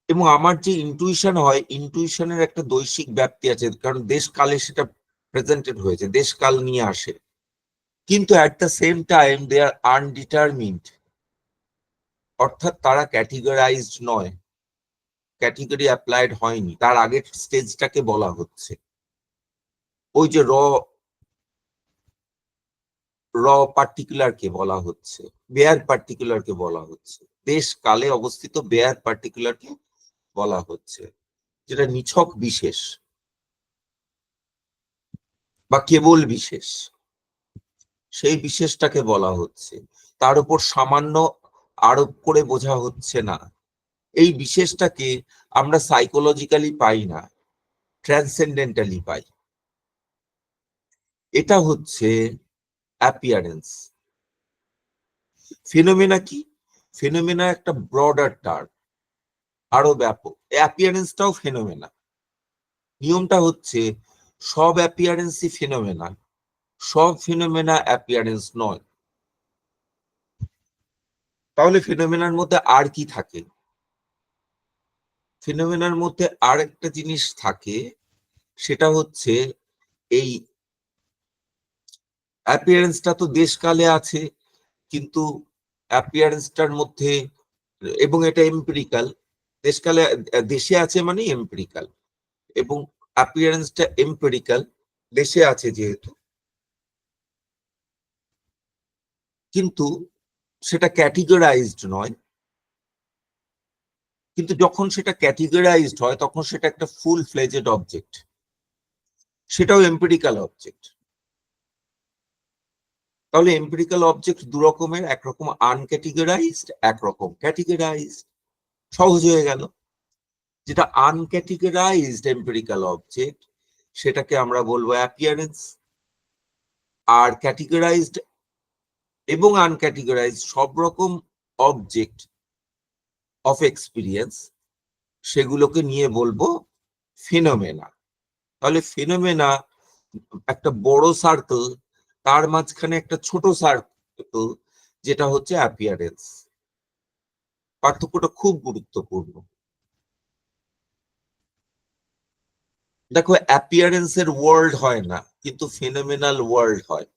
এবং আমার যে ইনটুইশন হয়, ইনটুইশনের একটা দৈশিক ব্যাপ্তি আছে, কারণ দেশকালে সেটা প্রেজেন্টেড হয়েছে, দেশকাল নিয়ে আসে। কিন্তু অ্যাট দ্য সেম টাইম দে আর আনডিটারমিন্ড, অর্থাৎ তারা ক্যাটেগরাইজড নয়, ক্যাটেগরি অ্যাপ্লাইড হয়নি, তার আগের স্টেজটাকে বলা হচ্ছে। ওই যে র পার্টিকুলারকে বলা হচ্ছে, বেয়ার পার্টিকুলারকে বলা হচ্ছে, দেশ কালে অবস্থিত বেয়ার পার্টিকুলারকে বলা হচ্ছে, যেটা নিছক বিশেষ বা কেবল বিশেষ, সেই বিশেষটাকে বলা হচ্ছে। তার উপর সামান্য আরোপ করে বোঝা হচ্ছে না। এই বিশেষটাকে আমরা সাইকোলজিক্যালি পাই না, ট্রান্সেন্ডেন্টালি পাই। এটা হচ্ছে অ্যাপিয়ারেন্স। ফিনোমেনা কি? ফিনোমেনা একটা ব্রডার টার্ম, আরো ব্যাপক। অ্যাপিয়ারেন্সটাও ফিনোমেনা। নিয়মটা হচ্ছে সব অ্যাপিয়ারেন্সই ফিনোমেনা, সব ফিনোমেনা অ্যাপিয়ারেন্স নয়। তাহলে ফিনোমেনার মধ্যে আর কি থাকে? ফিনোমেনার মধ্যে আর একটা জিনিস থাকে, সেটা হচ্ছে এই অ্যাপিয়ারেন্সটা তো দেশকালে আছে, কিন্তু অ্যাপিয়ারেন্সটার মধ্যে, এবং এটা এম্পিরিক্যাল, দেশকালে দেশে আছে মানে এম্পিরিক্যাল, এবং অ্যাপিয়ারেন্সটা এম্পিরিক্যাল, দেশে আছে যেহেতু, কিন্তু সেটা ক্যাটেগরাইজড নয়। কিন্তু যখন সেটা ক্যাটেগরাইজড হয়, তখন সেটা একটা ফুল ফ্লেজেড অবজেক্ট, সেটাও এম্পিরিক্যাল অবজেক্ট। তাহলে এম্পিরিক্যাল অবজেক্ট দু রকমের, একরকম আনক্যাটেগরাইজড, একরকম ক্যাটেগরাইজড। সহজ হয়ে গেল। যেটা আনক্যাটেগরাইজড এম্পিরিক্যাল অবজেক্ট, সেটাকে আমরা বলবো অ্যাপিয়ারেন্স। আর ক্যাটেগরাইজড এবং আনক্যাটেগরাইজড সব রকম অবজেক্ট অফ এক্সপিরিয়েন্স, সেগুলোকে নিয়ে বলবো ফিনোমেনা। তাহলে ফিনোমেনা একটা বড় সার্কেল, তার মাঝখানে একটা ছোট সার্কেল, যেটা হচ্ছে অ্যাপিয়ারেন্স। পার্থক্যটা খুব গুরুত্বপূর্ণ। দেখো, অ্যাপিয়ারেন্সের ওয়ার্ল্ড হয় না, কিন্তু ফিনোমিনাল ওয়ার্ল্ড হয়।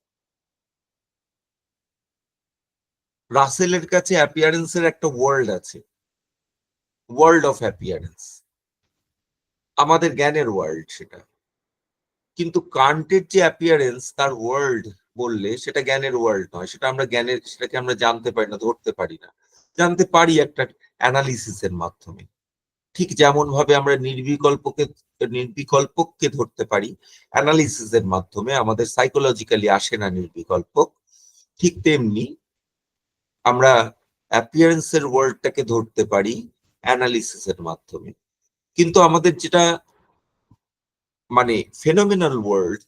রাসেলের কাছে অ্যাপিয়ারেন্সের একটা ওয়ার্ল্ড আছে, ওয়ার্ল্ড অফ অ্যাপিয়ারেন্স, আমাদের জ্ঞানের ওয়ার্ল্ড সেটা। কিন্তু কান্টের যে অ্যাপিয়ারেন্স, তার ওয়ার্ল্ড বললে সেটা জ্ঞানের ওয়ার্ল্ড নয়, সেটা আমরা জ্ঞানের, সেটাকে আমরা জানতে পারি না, ধরতে পারি না। জানতে পারি একটা অ্যানালিসিসের মাধ্যমে। ঠিক যেমন ভাবে আমরা নির্বিকল্পককে ধরতে পারি অ্যানালিসিসের মাধ্যমে, আমাদের সাইকোলজিক্যালি আসে না নির্বিকল্পক, ঠিক তেমনি আমরা অ্যাপিয়ারেন্সের ওয়ার্ল্ডটাকে ধরতে পারি অ্যানালিসিসের মাধ্যমে। কিন্তু আমাদের যেটা মানে ফেনোমেনাল ওয়ার্ল্ড,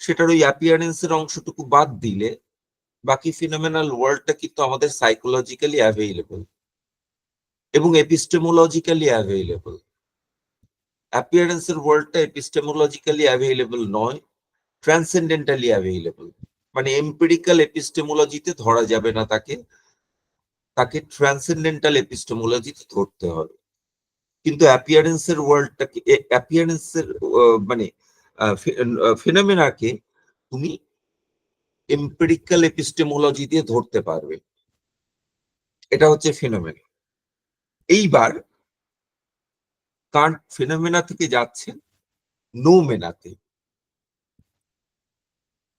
সেটার ওই অ্যাপিয়ারেন্সের অংশটুকু বাদ দিলে বাকি ফিনোমেনাল ওয়ার্ল্ডটা কিন্তু আমাদের সাইকোলজিক্যালি অ্যাভেইলেবল এবং এপিস্টেমোলজিক্যালি অ্যাভেইলেবল। অ্যাপিয়ারেন্সের ওয়ার্ল্ডটা এপিস্টেমোলজিক্যালি অ্যাভেইলেবল নয়, ট্রান্সেন্ডেন্টালি অ্যাভেইলেবল। মানে এম্পিরিক্যাল এপিস্টেমোলজিতে ধরা যাবে না তাকে, তাকে ট্রান্সেন্ডেন্টাল এপিস্টেমোলজিতে ধরতে হবে। কিন্তু অ্যাপিয়ারেন্সের ওয়ার্ল্ডটাকে, অ্যাপিয়ারেন্সের মানে ফিনোমেনাকে তুমি এম্পিরিক্যাল এপিস্টেমোলজি দিয়ে ধরতে পারবে। এটা হচ্ছে ফিনোমেনা। এইবার কান্ট ফিনোমেনা থেকে যাচ্ছে নোমেনাতে।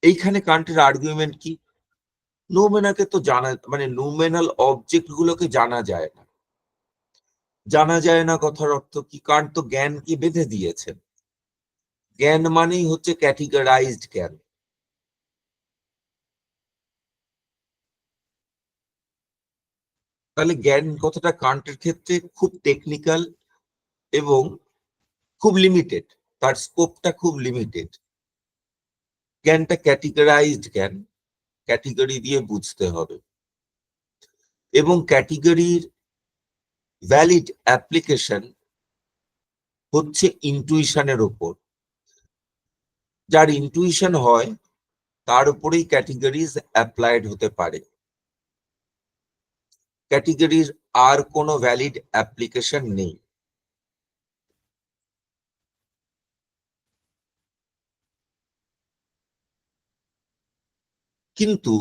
এইখানে কান্টের আর্গুমেন্ট কি? নোমেনাকে তো জানা, মানে নোমেনাল অবজেক্ট গুলোকে জানা যায় না। জানা যায় না কথার অর্থ কি? কান্ট তো জ্ঞানকে বেঁধে দিয়েছেন। জ্ঞান মানেই হচ্ছে ক্যাটেগরাইজড জ্ঞান। তাহলে জ্ঞান কথাটা কান্টের ক্ষেত্রে খুব টেকনিক্যাল এবং খুব লিমিটেড, তার স্কোপটা খুব লিমিটেড। জ্ঞানটা ক্যাটেগরাইজড জ্ঞান, ক্যাটেগরি দিয়ে বুঝতে হবে, এবং ক্যাটেগরির ভ্যালিড অ্যাপ্লিকেশন হচ্ছে ইনটুইশনের উপর। যার ইনটুইশন হয় তার উপরেই ক্যাটেগরিজ অ্যাপ্লাইড হতে পারে। ক্যাটেগরির আর কোনো ভ্যালিড অ্যাপ্লিকেশন নেই। কিন্তু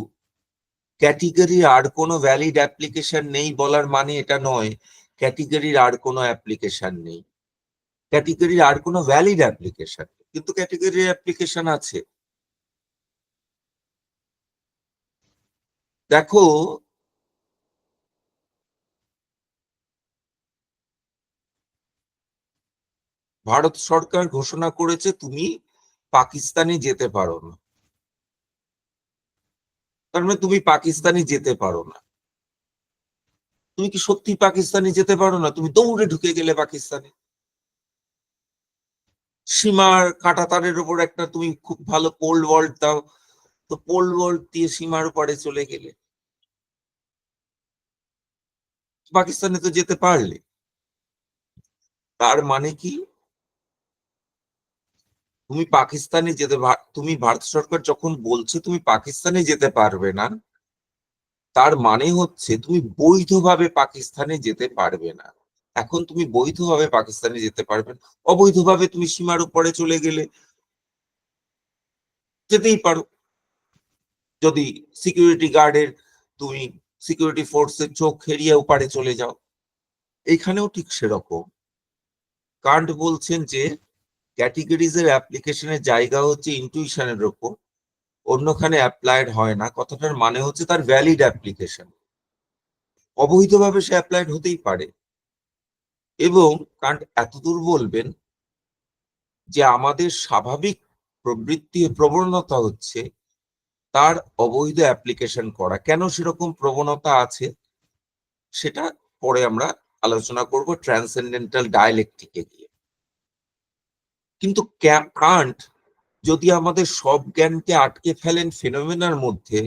ক্যাটেগরির আর কোনো ভ্যালিড অ্যাপ্লিকেশন নেই বলার মানে এটা নয় ক্যাটেগরির আর কোনো অ্যাপ্লিকেশন নেই। ক্যাটেগরির আর কোনো ভ্যালিড অ্যাপ্লিকেশন, কিন্তু ক্যাটেগরির অ্যাপ্লিকেশন আছে। দেখো, ভারত সরকার ঘোষণা করেছে তুমি পাকিস্তানে যেতে পারো না, তার মানে তুমি পাকিস্তানে যেতে পারো না। তুমি কি সত্যি পাকিস্তানে যেতে পারো না? তুমি দৌড়ে ঢুকে গেলে পাকিস্তানে, সীমার কাঁটাতারের উপর একটা তুমি খুব ভালো পোল ভল্ট দাও, তো পোল ভল্ট দিয়ে সীমার উপরে চলে গেলে পাকিস্তানে তো যেতে পারলে। তার মানে কি? তুমি পাকিস্তানে যেতে, তুমি ভারত সরকার যখন বলছে তুমি পাকিস্তানে যেতে পারবে না, তার মানে হচ্ছে তুমি বৈধভাবে পাকিস্তানে যেতে পারবে না। এখন তুমি বৈধভাবে পাকিস্তানে যেতে পারবে না, অবৈধভাবে তুমি সীমার উপরে চলে গেলে যেতেই পারো। যদি সিকিউরিটি গার্ডের, তুমি সিকিউরিটি ফোর্সের চোখ এড়িয়ে ওপারে চলে যাও। এখানেও ঠিক সেরকম। কান্ট বলছেন যে ক্যাটেগরিজ এর অ্যাপ্লিকেশনের জায়গা হচ্ছে ইনটুইশনের উপর, অন্যখানে অ্যাপ্লাইড হয় না। কথাটার মানে হচ্ছে তার ভ্যালিড অ্যাপ্লিকেশন, অবৈধভাবে সে অ্যাপ্লাইড হতেই পারে। এবং কান্ট এতদূর বলবেন যে আমাদের স্বাভাবিক প্রবৃত্তি, প্রবণতা হচ্ছে তার অবৈধ অ্যাপ্লিকেশন করা। কেন সেরকম প্রবণতা আছে সেটা পরে আমরা আলোচনা করব ট্রান্সেন্ডেন্টাল ডায়ালেকটিকে গিয়ে। কিন্তু কান্ট যদি আমাদের সব জ্ঞানকে আটকে ফেলেন ফেনোমেনার মধ্যে,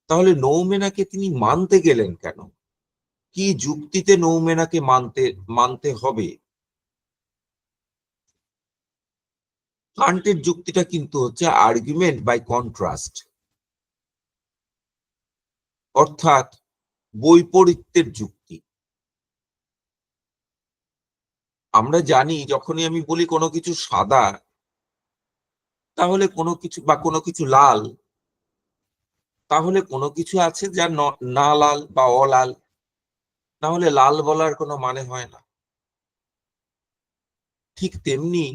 তাহলে নৌমেনাকে তিনি মানতে গেলেন কেন? কি যুক্তিতে নৌমেনাকে মানতে মানতে হবে? কান্টের যুক্তিটা কিন্তু হচ্ছে আর্গুমেন্ট বাই কন্ট্রাস্ট, অর্থাৎ বৈপরীত্যের যুক্তি। আমরা জানি যখনই আমি বলি কোনো কিছু সাদা, তাহলে কোনো কিছু বা কোনো কিছু লাল, তাহলে কোনো কিছু আছে যা না লাল বা অলাল, না হলে লাল বলার কোনো মানে হয় না। ঠিক তেমনি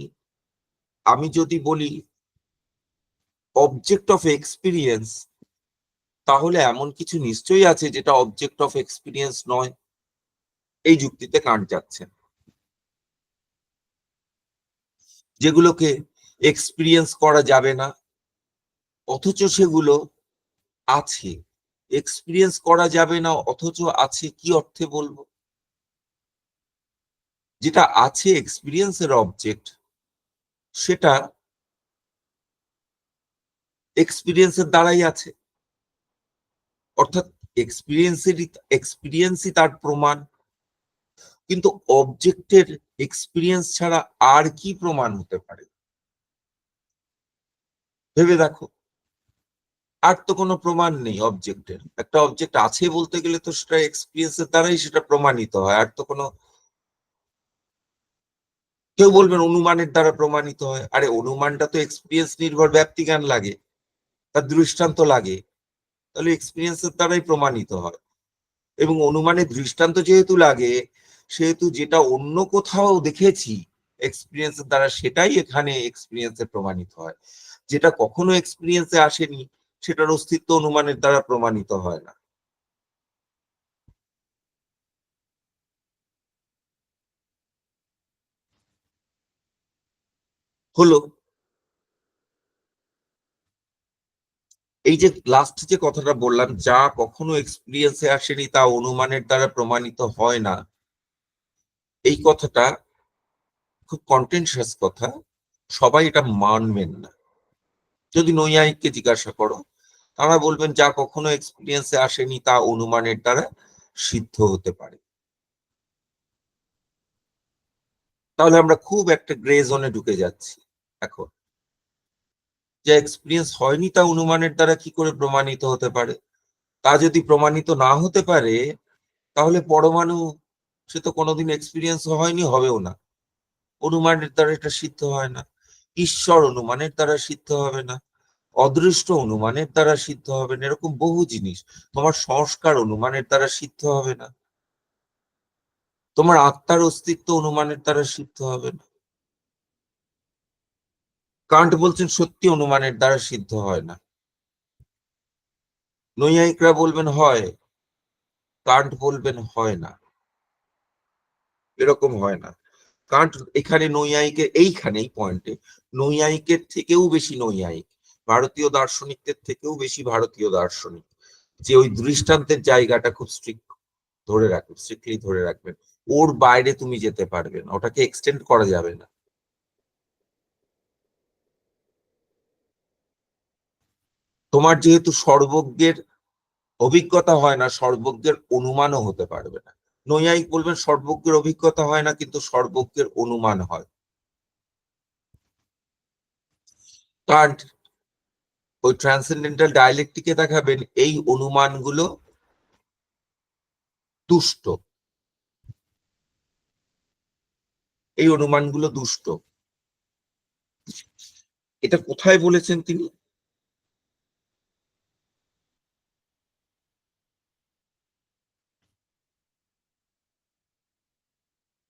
আমি যদি বলি অবজেক্ট অফ এক্সপিরিয়েন্স, তাহলে এমন কিছু নিশ্চয়ই আছে যেটা অবজেক্ট অফ এক্সপিরিয়েন্স নয়। এই যুক্তিতে কান্ট যাচ্ছেন। যেগুলোকে এক্সপিরিয়েন্স করা যাবে না অথচ সেগুলো আছে, এক্সপিরিয়েন্স করা যাবে না অথচ আছে, কি অর্থে বলবো? যেটা আছে এক্সপিরিয়েন্সের অবজেক্ট, সেটা এক্সপিরিয়েন্সের দ্বারাই আছে, অর্থাৎ এক্সপিরিয়েন্সই তার প্রমাণ। কিন্তু অবজেক্টের এক্সপিরিয়েন্স ছাড়া আর কি প্রমাণ হতে পারে? ভেবে দেখো, আর তো কোনো প্রমাণ নেই অবজেক্টের। একটা অবজেক্ট আছে বলতে গেলে তো সেটা এক্সপিরিয়েন্সের দ্বারাই সেটা প্রমাণিত হয়। আর তো কোনো, কেউ বলবেন অনুমানের দ্বারা প্রমাণিত হয়। আরে অনুমানটা তো এক্সপিরিয়েন্স নির্ভর ব্যাপ্তি জ্ঞান লাগে, তার দৃষ্টান্ত লাগে, তাহলে এক্সপিরিয়েন্সের দ্বারাই প্রমাণিত হয়। এবং অনুমানের দৃষ্টান্ত যেহেতু লাগে, সেহেতু যেটা অন্য কোথাও দেখেছি এক্সপিরিয়েন্সের দ্বারা, সেটাই এখানে এক্সপিরিয়েন্সে প্রমাণিত হয়। যেটা কখনো এক্সপিরিয়েন্সে আসেনি, সেটার অস্তিত্ব অনুমানের দ্বারা প্রমাণিত হয় না। হলো এই যে লাস্ট যে কথাটা বললাম, যা কখনো এক্সপিরিয়েন্সে আসেনি তা অনুমানের দ্বারা প্রমাণিত হয় না, এই কথাটা খুব কন্টেনশিয়াস কথা। সবাই এটা মানবেন না। যদি নৈয়ায়িককে জিজ্ঞাসা করো, তারা বলবেন যা কখনো এক্সপিরিয়েন্সে আসেনি তা অনুমানের দ্বারা সিদ্ধ হতে পারে। তাহলে আমরা খুব একটা গ্রে জোনে ঢুকে যাচ্ছি এখন। যে এক্সপিরিয়েন্স হয়নি তা অনুমানের দ্বারা কি করে প্রমাণিত হতে পারে? তা যদি প্রমাণিত না হতে পারে, তাহলে পরমাণু, সে তো কোনোদিন এক্সপিরিয়েন্স হয়নি, হবেও না। অনুমানের দ্বারা এটা সিদ্ধ হয় না। ঈশ্বর অনুমানের দ্বারা সিদ্ধ হবে না। অদৃষ্ট অনুমানের দ্বারা সিদ্ধ হবে না। এরকম বহু জিনিস। তোমার সংস্কার অনুমানের দ্বারা সিদ্ধ হবে না। তোমার আত্মার অস্তিত্ব অনুমানের দ্বারা সিদ্ধ হবে না। কান্ট বলছেন সত্যি অনুমানের দ্বারা সিদ্ধ হয় না। নৈয়ায়িকরা বলবেন হয়, কান্ট বলবেন হয় না। এরকম হয় না। কান্ট এখানে নৈয়ায়িকের, এইখানেই পয়েন্টে নৈয়ায়িকের থেকেও বেশি নৈয়ায়িক, ভারতীয় দার্শনিকদের থেকেও বেশি ভারতীয় দার্শনিক, যে ওই দৃষ্টান্তের জায়গাটা খুব স্ট্রিক্ট ধরে রাখবেন, স্ট্রিক্টলি ধরে রাখবেন। ওর বাইরে তুমি যেতে পারবে না, ওটাকে এক্সটেন্ড করা যাবে না। তোমার যেহেতু সর্বজ্ঞের অভিজ্ঞতা হয় না, সর্বজ্ঞের অনুমানও হতে পারবে না। নৈয়ায়িক বলবেন সর্বজ্ঞের অভিজ্ঞতা হয় না, কিন্তু সর্বজ্ঞের অনুমান হয়। কান্ট ওই ট্রান্সেন্ডেন্টাল ডায়ালেক্টিকে দেখাবেন এই অনুমানগুলো দুষ্ট, এই অনুমানগুলো দুষ্ট। এটা কোথায় বলেছেন তিনি?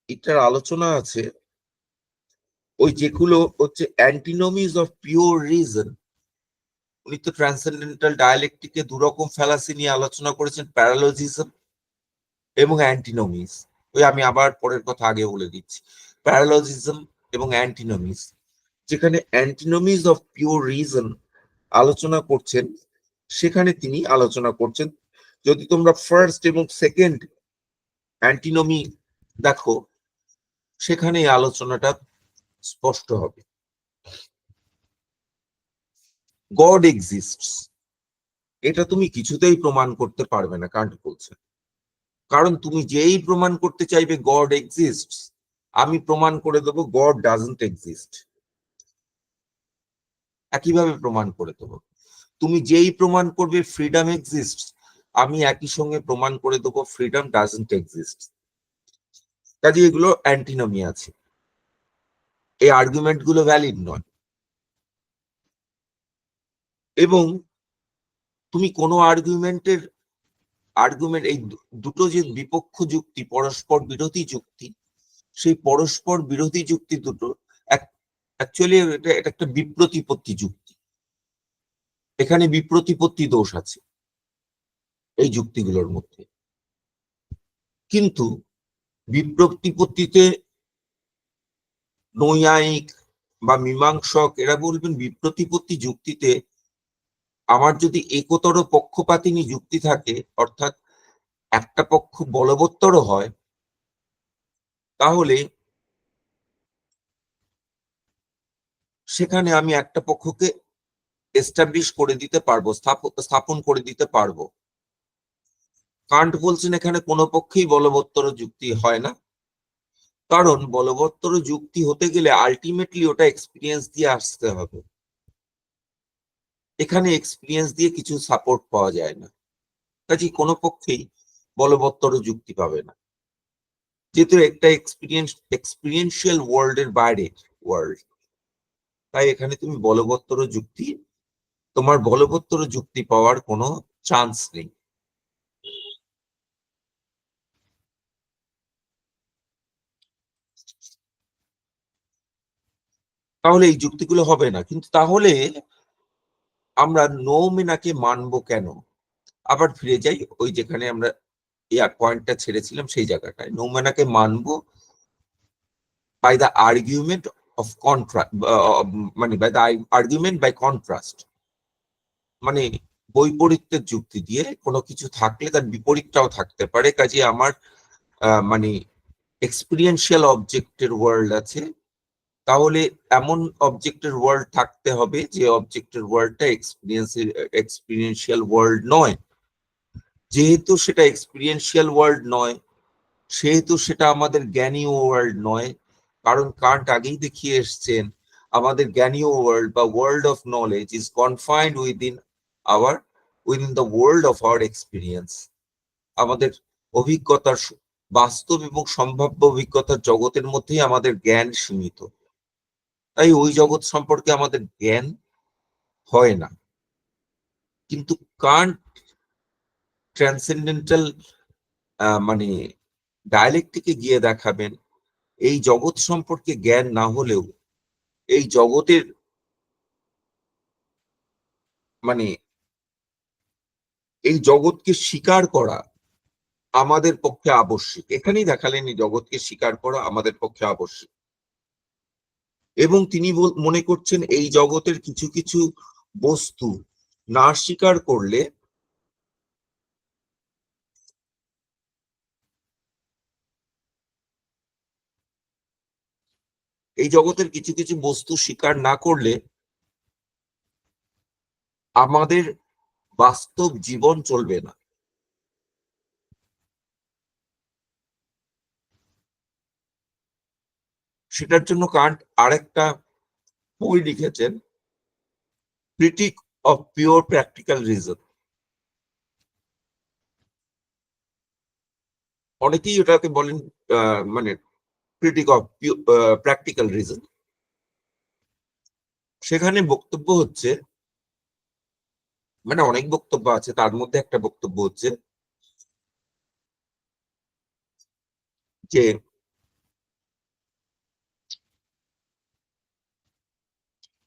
এটার আলোচনা আছে ওই যেগুলো হচ্ছে অ্যান্টিনোমিজ অফ পিওর রিজন। উনি তো ট্রান্সেন্ডেন্টাল ডায়ালেক্টিকে দুরকম ফ্যালাসি নিয়ে আলোচনা করেছেন, প্যারালজিজম এবং অ্যান্টিনোমিজ। ওই আমি আবার পরের কথা আগে বলে দিচ্ছি, প্যারালজিজম এবং অ্যান্টিনোমিজ। যেখানে অ্যান্টিনোমিজ অফ পিওর রিজন আলোচনা করছেন, সেখানে তিনি আলোচনা করছেন, যদি তোমরা ফার্স্ট এবং সেকেন্ড অ্যান্টিনোমি দেখো, সেখানে এই আলোচনাটা স্পষ্ট হবে। গড এক্সিস্টস, এটা তুমি কিছুতেই প্রমাণ করতে পারবে না, কান্ট বলছে। কারণ তুমি যেই প্রমাণ করতে চাইবে গড এক্সিস্টস, আমি প্রমাণ করে দেবো গড ডাজন্ট এক্সিস্ট। একইভাবে প্রমাণ করে দেবো। তুমি যেই প্রমাণ করবে ফ্রিডম এক্সিস্টস, আমি একই সঙ্গে প্রমাণ করে দেবো ফ্রিডম ডাজন্ট এক্সিস্ট। কাজে এগুলো অ্যান্টিনমি আছে, এই আর্গুমেন্ট গুলো ভ্যালিড নয়। এবং তুমি কোনো আর্গুমেন্ট এই দুটো যে বিপক্ষ যুক্তি, পরস্পর বিরোধী যুক্তি, সেই পরস্পর বিরোধী যুক্তি দুটো অ্যাকচুয়ালি এটা একটা বিপ্রতিপত্তি যুক্তি। এখানে বিপ্রতিপত্তি দোষ আছে এই যুক্তিগুলোর মধ্যে। কিন্তু বিপ্রতিপত্তিতে নৈয়ায়িক বা মীমাংসক এরা বলবেন বিপ্রতিপত্তি যুক্তিতে আমার যদি একতর পক্ষপাতিনী যুক্তি থাকে, অর্থাৎ একটা পক্ষ বলবত্তর হয়, তাহলে সেখানে আমি একটা পক্ষকে এস্টাবলিশ করে দিতে পারবো, স্থাপন করে দিতে পারবো। কান্ট বলছেন এখানে কোনো পক্ষেই বলবত্তর যুক্তি হয় না, কারণ বলবত্তর যুক্তি হতে গেলে আলটিমেটলি ওটা এক্সপিরিয়েন্স দিয়ে আসতে হবে। এখানে এক্সপিরিয়েন্স দিয়ে কিছু সাপোর্ট পাওয়া যায় না, কাজে কোনো পক্ষেই বলবত্তর যুক্তি পাবে না, যেহেতু একটা এক্সপিরিয়েন্সিয়াল ওয়ার্ল্ড এর বাইরে ওয়ার্ল্ড। তাই এখানে তুমি তোমার বলবত্তর যুক্তি পাওয়ার কোনো চান্স নেই। তাহলে এই যুক্তিগুলো হবে না। কিন্তু তাহলে আমরা নৌমেনাকে মানবো কেন? আবার ফিরে যাই ওই যেখানে আমরা পয়েন্টটা ছেড়েছিলাম সেই জায়গাটায়। নৌমেনাকে মানবো by the argument of contrast, মানে by the argument by contrast, মানে বৈপরীত্যের যুক্তি দিয়ে। কোনো কিছু থাকলে তার বিপরীতটাও থাকতে পারে। কাজে আমার মানে এক্সপিরিয়েন্সিয়াল অবজেক্টের ওয়ার্ল্ড আছে, তাহলে এমন অবজেক্টের ওয়ার্ল্ড থাকতে হবে যে অবজেক্টের ওয়ার্ল্ডটা এক্সপিরিয়েন্সিয়াল ওয়ার্ল্ড নয়। যেহেতু সেটা এক্সপিরিয়েন্সিয়াল ওয়ার্ল্ড নয়, সেহেতু সেটা আমাদের জ্ঞানীয় ওয়ার্ল্ড নয়। কারণ কান্ট আগেই দেখিয়ে এসছেন আমাদের জ্ঞানীয় ওয়ার্ল্ড বা world of knowledge is confined within the world of our experience. আমাদের অভিজ্ঞতার, বাস্তব এবং সম্ভাব্য অভিজ্ঞতার জগতের মধ্যেই আমাদের জ্ঞান সীমিত। তাই ওই জগৎ সম্পর্কে আমাদের জ্ঞান হয় না। কিন্তু কান্ট ট্রান্সেন্ডেন্টাল মানে ডায়ালেক্টিকে গিয়ে দেখাবেন এই জগৎ সম্পর্কে জ্ঞান না হলেও এই জগতের মানে এই জগৎকে স্বীকার করা আমাদের পক্ষে আবশ্যিক। এখানেই দেখালেন এই জগৎকে স্বীকার করা আমাদের পক্ষে আবশ্যিক। এবং তিনি মনে করছেন এই জগতের কিছু কিছু বস্তু না স্বীকার করলে এই জগতের কিছু কিছু বস্তু স্বীকার না করলে আমাদের বাস্তব জীবন চলবে না। সেটার জন্য কান্ট আরেকটা বই লিখেছেন, critic of pure practical reason. অনেকেই ওটাকে বলেন মানে ক্রিটিক অফ প্র্যাকটিক্যাল রিজন। সেখানে বক্তব্য হচ্ছে, মানে অনেক বক্তব্য আছে, তার মধ্যে একটা বক্তব্য হচ্ছে যে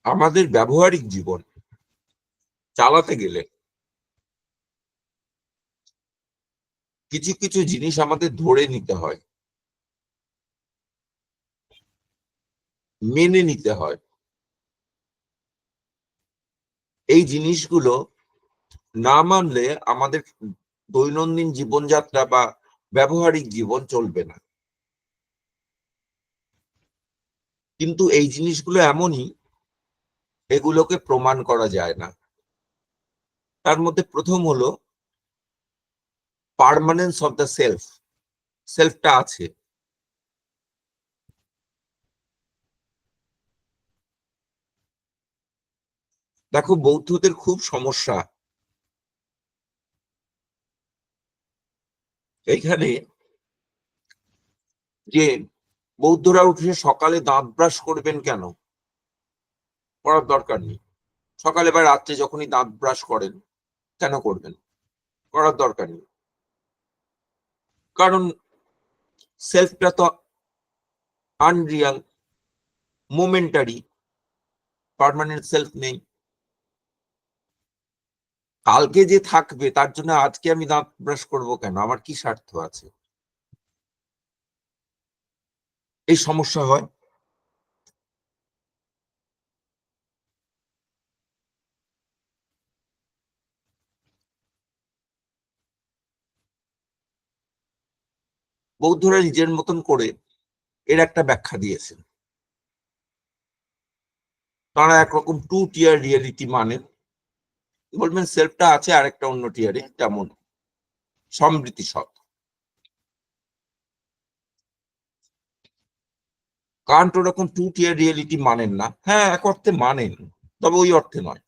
আমাদের ব্যবহারিক জীবন চালাতে গেলে কিছু কিছু জিনিস আমাদের ধরে নিতে হয়, মেনে নিতে হয়। এই জিনিসগুলো না মানলে আমাদের দৈনন্দিন জীবনযাত্রা বা ব্যবহারিক জীবন চলবে না। কিন্তু এই জিনিসগুলো এমনই, এগুলোকে প্রমাণ করা যায় না। তার মধ্যে প্রথম হলো পার্মানেন্স অফ দ্য সেলফ। সেলফটা আছে। দেখো বৌদ্ধদের খুব সমস্যা এইখানে, যে বৌদ্ধরা উঠে সকালে দাঁত ব্রাশ করবেন কেন? করার দরকার নেই। সকালে বা রাত্রে যখনই দাঁত ব্রাশ করেন, কেন করবেন? করার দরকার নেই। কারণ সেলফটা তো আনরিয়াল, মোমেন্টারি, পার্মানেন্ট সেলফ নেই। কালকে যে থাকবে তার জন্য আজকে আমি দাঁত ব্রাশ করবো কেন? আমার কি স্বার্থ আছে? এই সমস্যা হয়। বৌদ্ধরা নিজের মতন করে এর একটা ব্যাখ্যা দিয়েছেন। তারা একরকম 2 tier রিয়েলিটি মানেন। বলবেন সেলফটা আছে আরেকটা অন্য টিয়ারে, যেমন সমৃদ্ধি সৎ। কান্ট ওরকম 2 tier রিয়েলিটি মানেন না। হ্যাঁ, এক অর্থে মানেন, তবে ওই অর্থে নয়।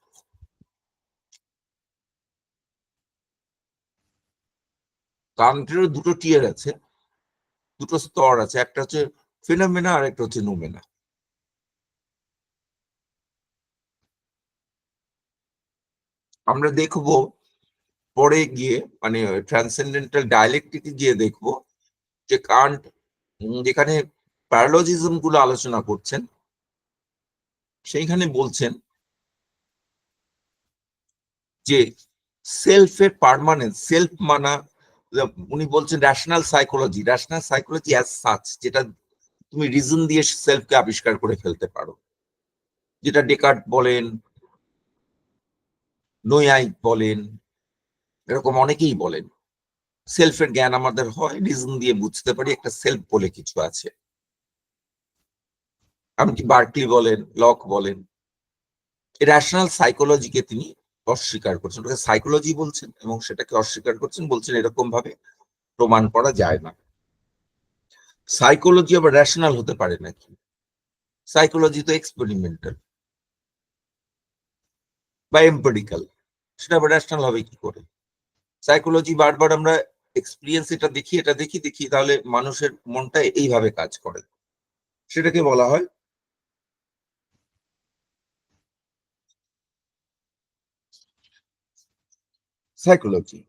কান্টেরও দুটো টিয়ার আছে, দুটো স্তর আছে, একটা হচ্ছে ফিনোমেনা আর একটা হচ্ছে নোমেনা। আমরা দেখবো পরে গিয়ে, মানে ট্রান্সেন্ডেন্টাল ডায়ালেকটিকে গিয়ে দেখবো যে কান্ট যেখানে প্যারালজিজম গুলো আলোচনা করছেন, সেইখানে বলছেন যে সেলফের পার্মানেন্স, সেলফ মানা, উনি বলছেন rational psychology, rational psychology as such, যেটা তুমি রিজন দিয়ে সেলফকে আবিষ্কার করে ফেলতে পারো, যেটা ডেকার্ট বলেন, নোয়াইক বলেন, এরকম অনেকেই বলেন। সেলফের জ্ঞান আমাদের হয়, রিজন দিয়ে বুঝতে পারি একটা সেলফ বলে কিছু আছে। এমনকি বার্কলি বলেন, লক বলেন, রেশনাল সাইকোলজিকে তিনি অস্বীকার করছেন, ওটাকে সাইকোলজি বলছেন এবং সেটাকে অস্বীকার করছেন, বলছেন এরকম ভাবে প্রমাণ করা যায় না। সাইকোলজি আবার রেশনাল হতে পারে নাকি? সাইকোলজি তো এক্সপেরিমেন্টাল বা এম্পেরিক্যাল, সেটা আবার রেশনাল হবে কি করে? সাইকোলজি বারবার আমরা এক্সপিরিয়েন্স এটা দেখি, এটা দেখি দেখি, তাহলে মানুষের মনটা এইভাবে কাজ করে, সেটাকে বলা হয় সাইকোলজি।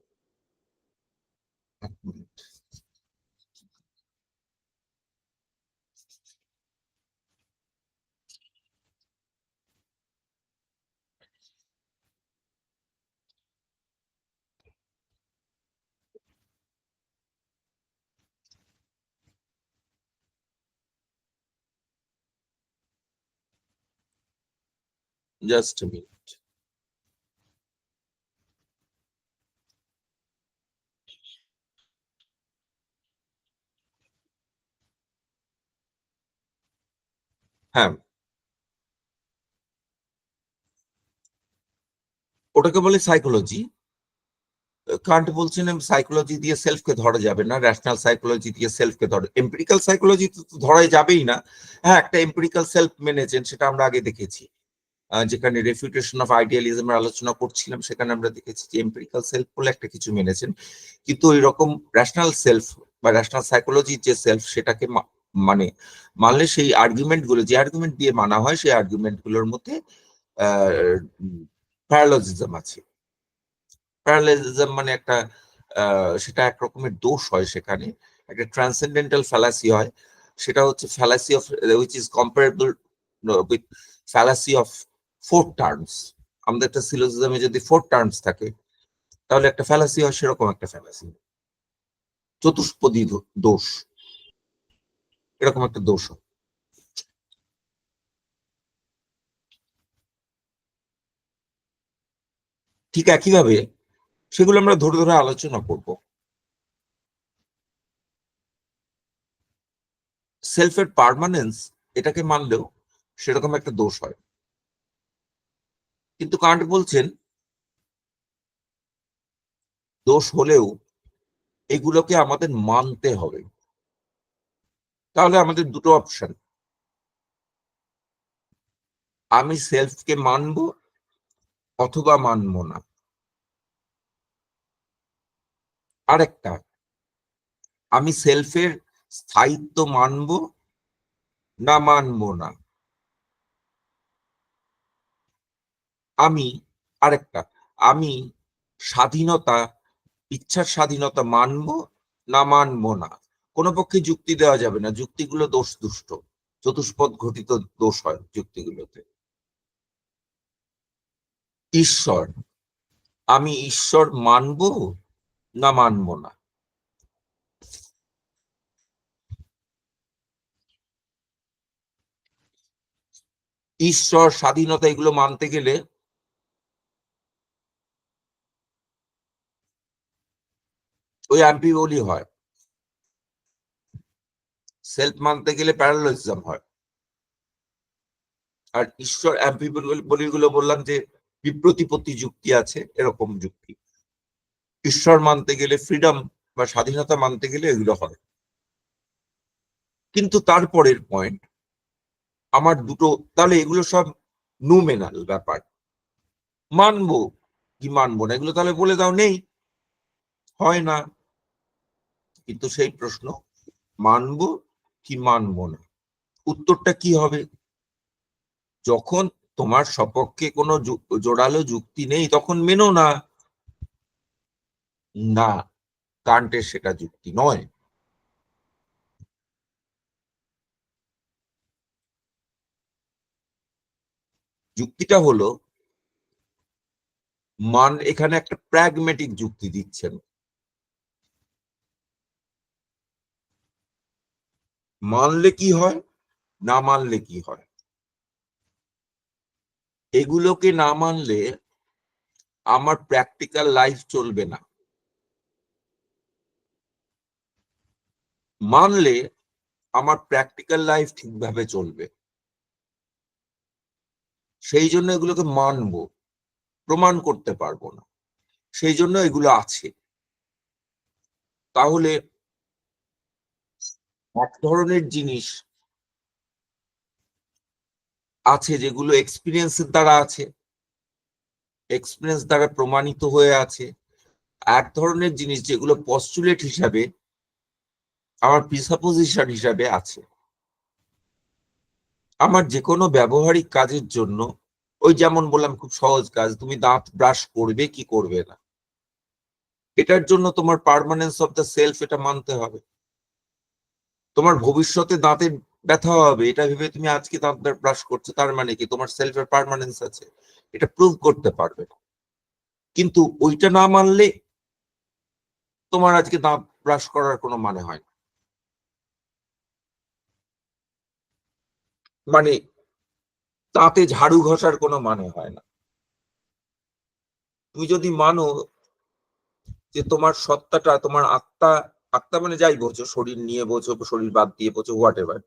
Just minute. হ্যাঁ, ওটাকে বলে সাইকোলজি। কান্ট বলছেন সাইকোলজি দিয়ে সেলফকে ধরা যাবে না, রেশনাল সাইকোলজি দিয়ে সেলফকে ধরে, এম্পিরিক্যাল সাইকোলজি তো ধরাই যাবেই না। হ্যাঁ, একটা এম্পিরিক্যাল সেলফ মেনেছেন, সেটা আমরা আগে দেখেছি। যেখানে রেফিউটেশন অফ আইডিয়ালিজমের আলোচনা করছিলাম, সেখানে আমরা দেখেছি যে এম্পিরিক্যাল সেলফ বলে একটা কিছু মেনেছেন। কিন্তু ওই রকম রেশনাল সেলফ বা রেশনাল সাইকোলজির যে সেলফ, সেটাকে মানে মানলে সেই আর্গুমেন্ট গুলো, যে আর্গুমেন্ট দিয়ে মানা হয়, সেই আর্গুমেন্ট গুলোর মধ্যে প্যারালজিজম আছে। প্যারালেলিজম মানে একটা সেটা এক রকমের দোষ হয়, সেখানে একটা ট্রান্সেন্ডেন্টাল ফ্যালাসি হয়। সেটা হচ্ছে fallacy of which is comparable with fallacy of 4 terms. আমাদের একটা সিলোজিজমে যদি 4 টার্মস থাকে, তাহলে একটা ফ্যালাসি হয় সেরকম একটা ফ্যালাসি, চতুষ্পদী দোষ, এরকম একটা দোষ হয়। ঠিক একইভাবে সেগুলো আমরা ধরে ধরে আলোচনা করব। সেলফের পার্মানেন্স, এটাকে মানলেও সেরকম একটা দোষ হয়। কিন্তু কান্ট বলছেন দোষ হলেও এগুলোকে আমাদের মানতে হবে। তাহলে আমাদের দুটো অপশন, আমি সেলফকে মানবো অথবা মানবো না। আরেকটা, আমি স্থায়িত্ব মানব না মানব না। আমি স্বাধীনতা, ইচ্ছার স্বাধীনতা মানব না মানব না। কোনো পক্ষে যুক্তি দেওয়া যাবে না, যুক্তিগুলো দুষ্ট, চতুষ্পদ ঘটিত দোষ হয় যুক্তিগুলোতে। ঈশ্বর, আমি ঈশ্বর মানব না মানব না। ঈশ্বর, স্বাধীনতা, এগুলো মানতে গেলে ওই অ্যাম্বিভ্যালি হয়। সেলফ মানতে গেলে প্যারালালিজম হয়। আর ঈশ্বর অ্যাম্বিভ্যালি গুলো বললাম যে বিপ্রতিপত্তি যুক্তি আছে, এরকম যুক্তি। ঈশ্বর মানতে গেলে, ফ্রিডম বা স্বাধীনতা মানতে গেলে এগুলো হয়। কিন্তু তারপরের পয়েন্ট আমার দুটো, তাহলে এগুলো সব নুমেনাল ব্যাপার। মানবো কি মানবো না এগুলো তাহলে বলে দাও, নেই, হয় না। কিন্তু সেই প্রশ্ন, মানবো কি মানবো না, উত্তরটা কি হবে? যখন তোমার সপক্ষে কোনো জোরালো যুক্তি নেই তখন মেনো না। না, কান্টের সেটা যুক্তি নয়। যুক্তিটা হলো, এখানে একটা প্র্যাগমেটিক যুক্তি দিচ্ছেন। মানলে কি হয়, না মানলে কি হয়। এগুলোকে না মানলে আমার প্র্যাকটিক্যাল লাইফ চলবে না। মানলে আমার প্র্যাকটিক্যাল লাইফ ঠিকভাবে চলবে। সেই জন্য এগুলোকে মানবো, প্রমাণ করতে পারবো না, সেই জন্য এগুলো আছে। তাহলে এক ধরনের জিনিস আছে যেগুলো এক্সপিরিয়েন্সের দ্বারা আছে, এক্সপিরিয়েন্স দ্বারা প্রমাণিত হয়ে আছে। এক ধরনের জিনিস যেগুলো পস্টুলেট হিসাবে, আমার প্রিসাপোজিশন হিসাবে আছে। আমার যে কোনো ব্যবহারিক কাজের জন্য, ওই যেমন বললাম খুব সহজ কাজ, তুমি দাঁত ব্রাশ করবে কি করবে না, এটার জন্য তোমার পার্মানেন্স অফ দ্য সেলফ এটা মানতে হবে। তোমার ভবিষ্যতে দাঁতের ব্যথা হবে এটা ভেবে তুমি আজকে দাঁত ব্রাশ করছো, তার মানে কি তোমার সেলফের পার্মানেন্স আছে, এটা প্রুভ করতে পারবে না। কিন্তু ওইটা না মানলে তোমার আজকে দাঁত ব্রাশ করার কোনো মানে হয় না। মানে দাঁতে ঝাড়ু ঘষার কোনো মানে হয় না। তুমি যদি মানো যে তোমার সত্তাটা, তোমার আত্মা, আত্মা মানে যাই বোঝো, শরীর নিয়ে বোঝো, শরীর বাদ দিয়ে বোঝো, হোয়াট এভার,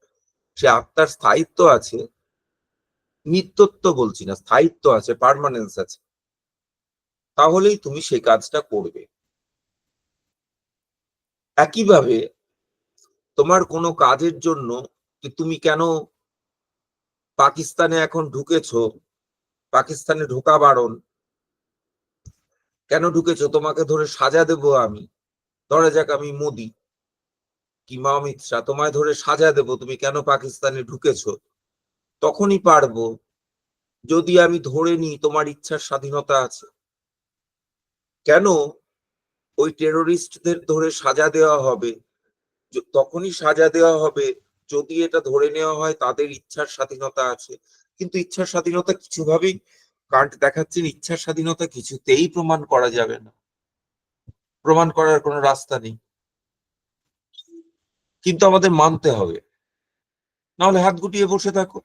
সে আত্মার স্থায়িত্ব আছে, নিত্যত্ব বলছি না, স্থায়িত্ব আছে, পার্মানেন্স আছে, তাহলেই তুমি সেই কাজটা করবে। একইভাবে তোমার কোনো কাজের জন্য তুমি কেন পাকিস্তানে এখন ঢুকেছো, পাকিস্তানে ঢোকা বারণ, কেন ঢুকেছো, তোমাকে ধরে সাজা দেবো আমি, ধরে যাক আমি মোদি কিংবা অমিত শাহ, তোমায় ধরে সাজা দেবো তুমি কেন পাকিস্তানে ঢুকেছো, তখনই পারবো যদি আমি ধরে নিই তোমার ইচ্ছার স্বাধীনতা আছে। কেন ওই টেরোরিস্টদের ধরে সাজা দেওয়া হবে, তখনই সাজা দেওয়া হবে যদি এটা ধরে নেওয়া হয় তাদের ইচ্ছার স্বাধীনতা আছে। কিন্তু ইচ্ছার স্বাধীনতা কিছুভাবেই, কান্ট দেখাচ্ছেন ইচ্ছার স্বাধীনতা কিছুতেই প্রমাণ করা যাবে না, প্রমাণ করার কোনো রাস্তা নেই। কিন্তু আমাদের মানতে হবে, নাহলে হাত গুটিয়ে বসে থাকো,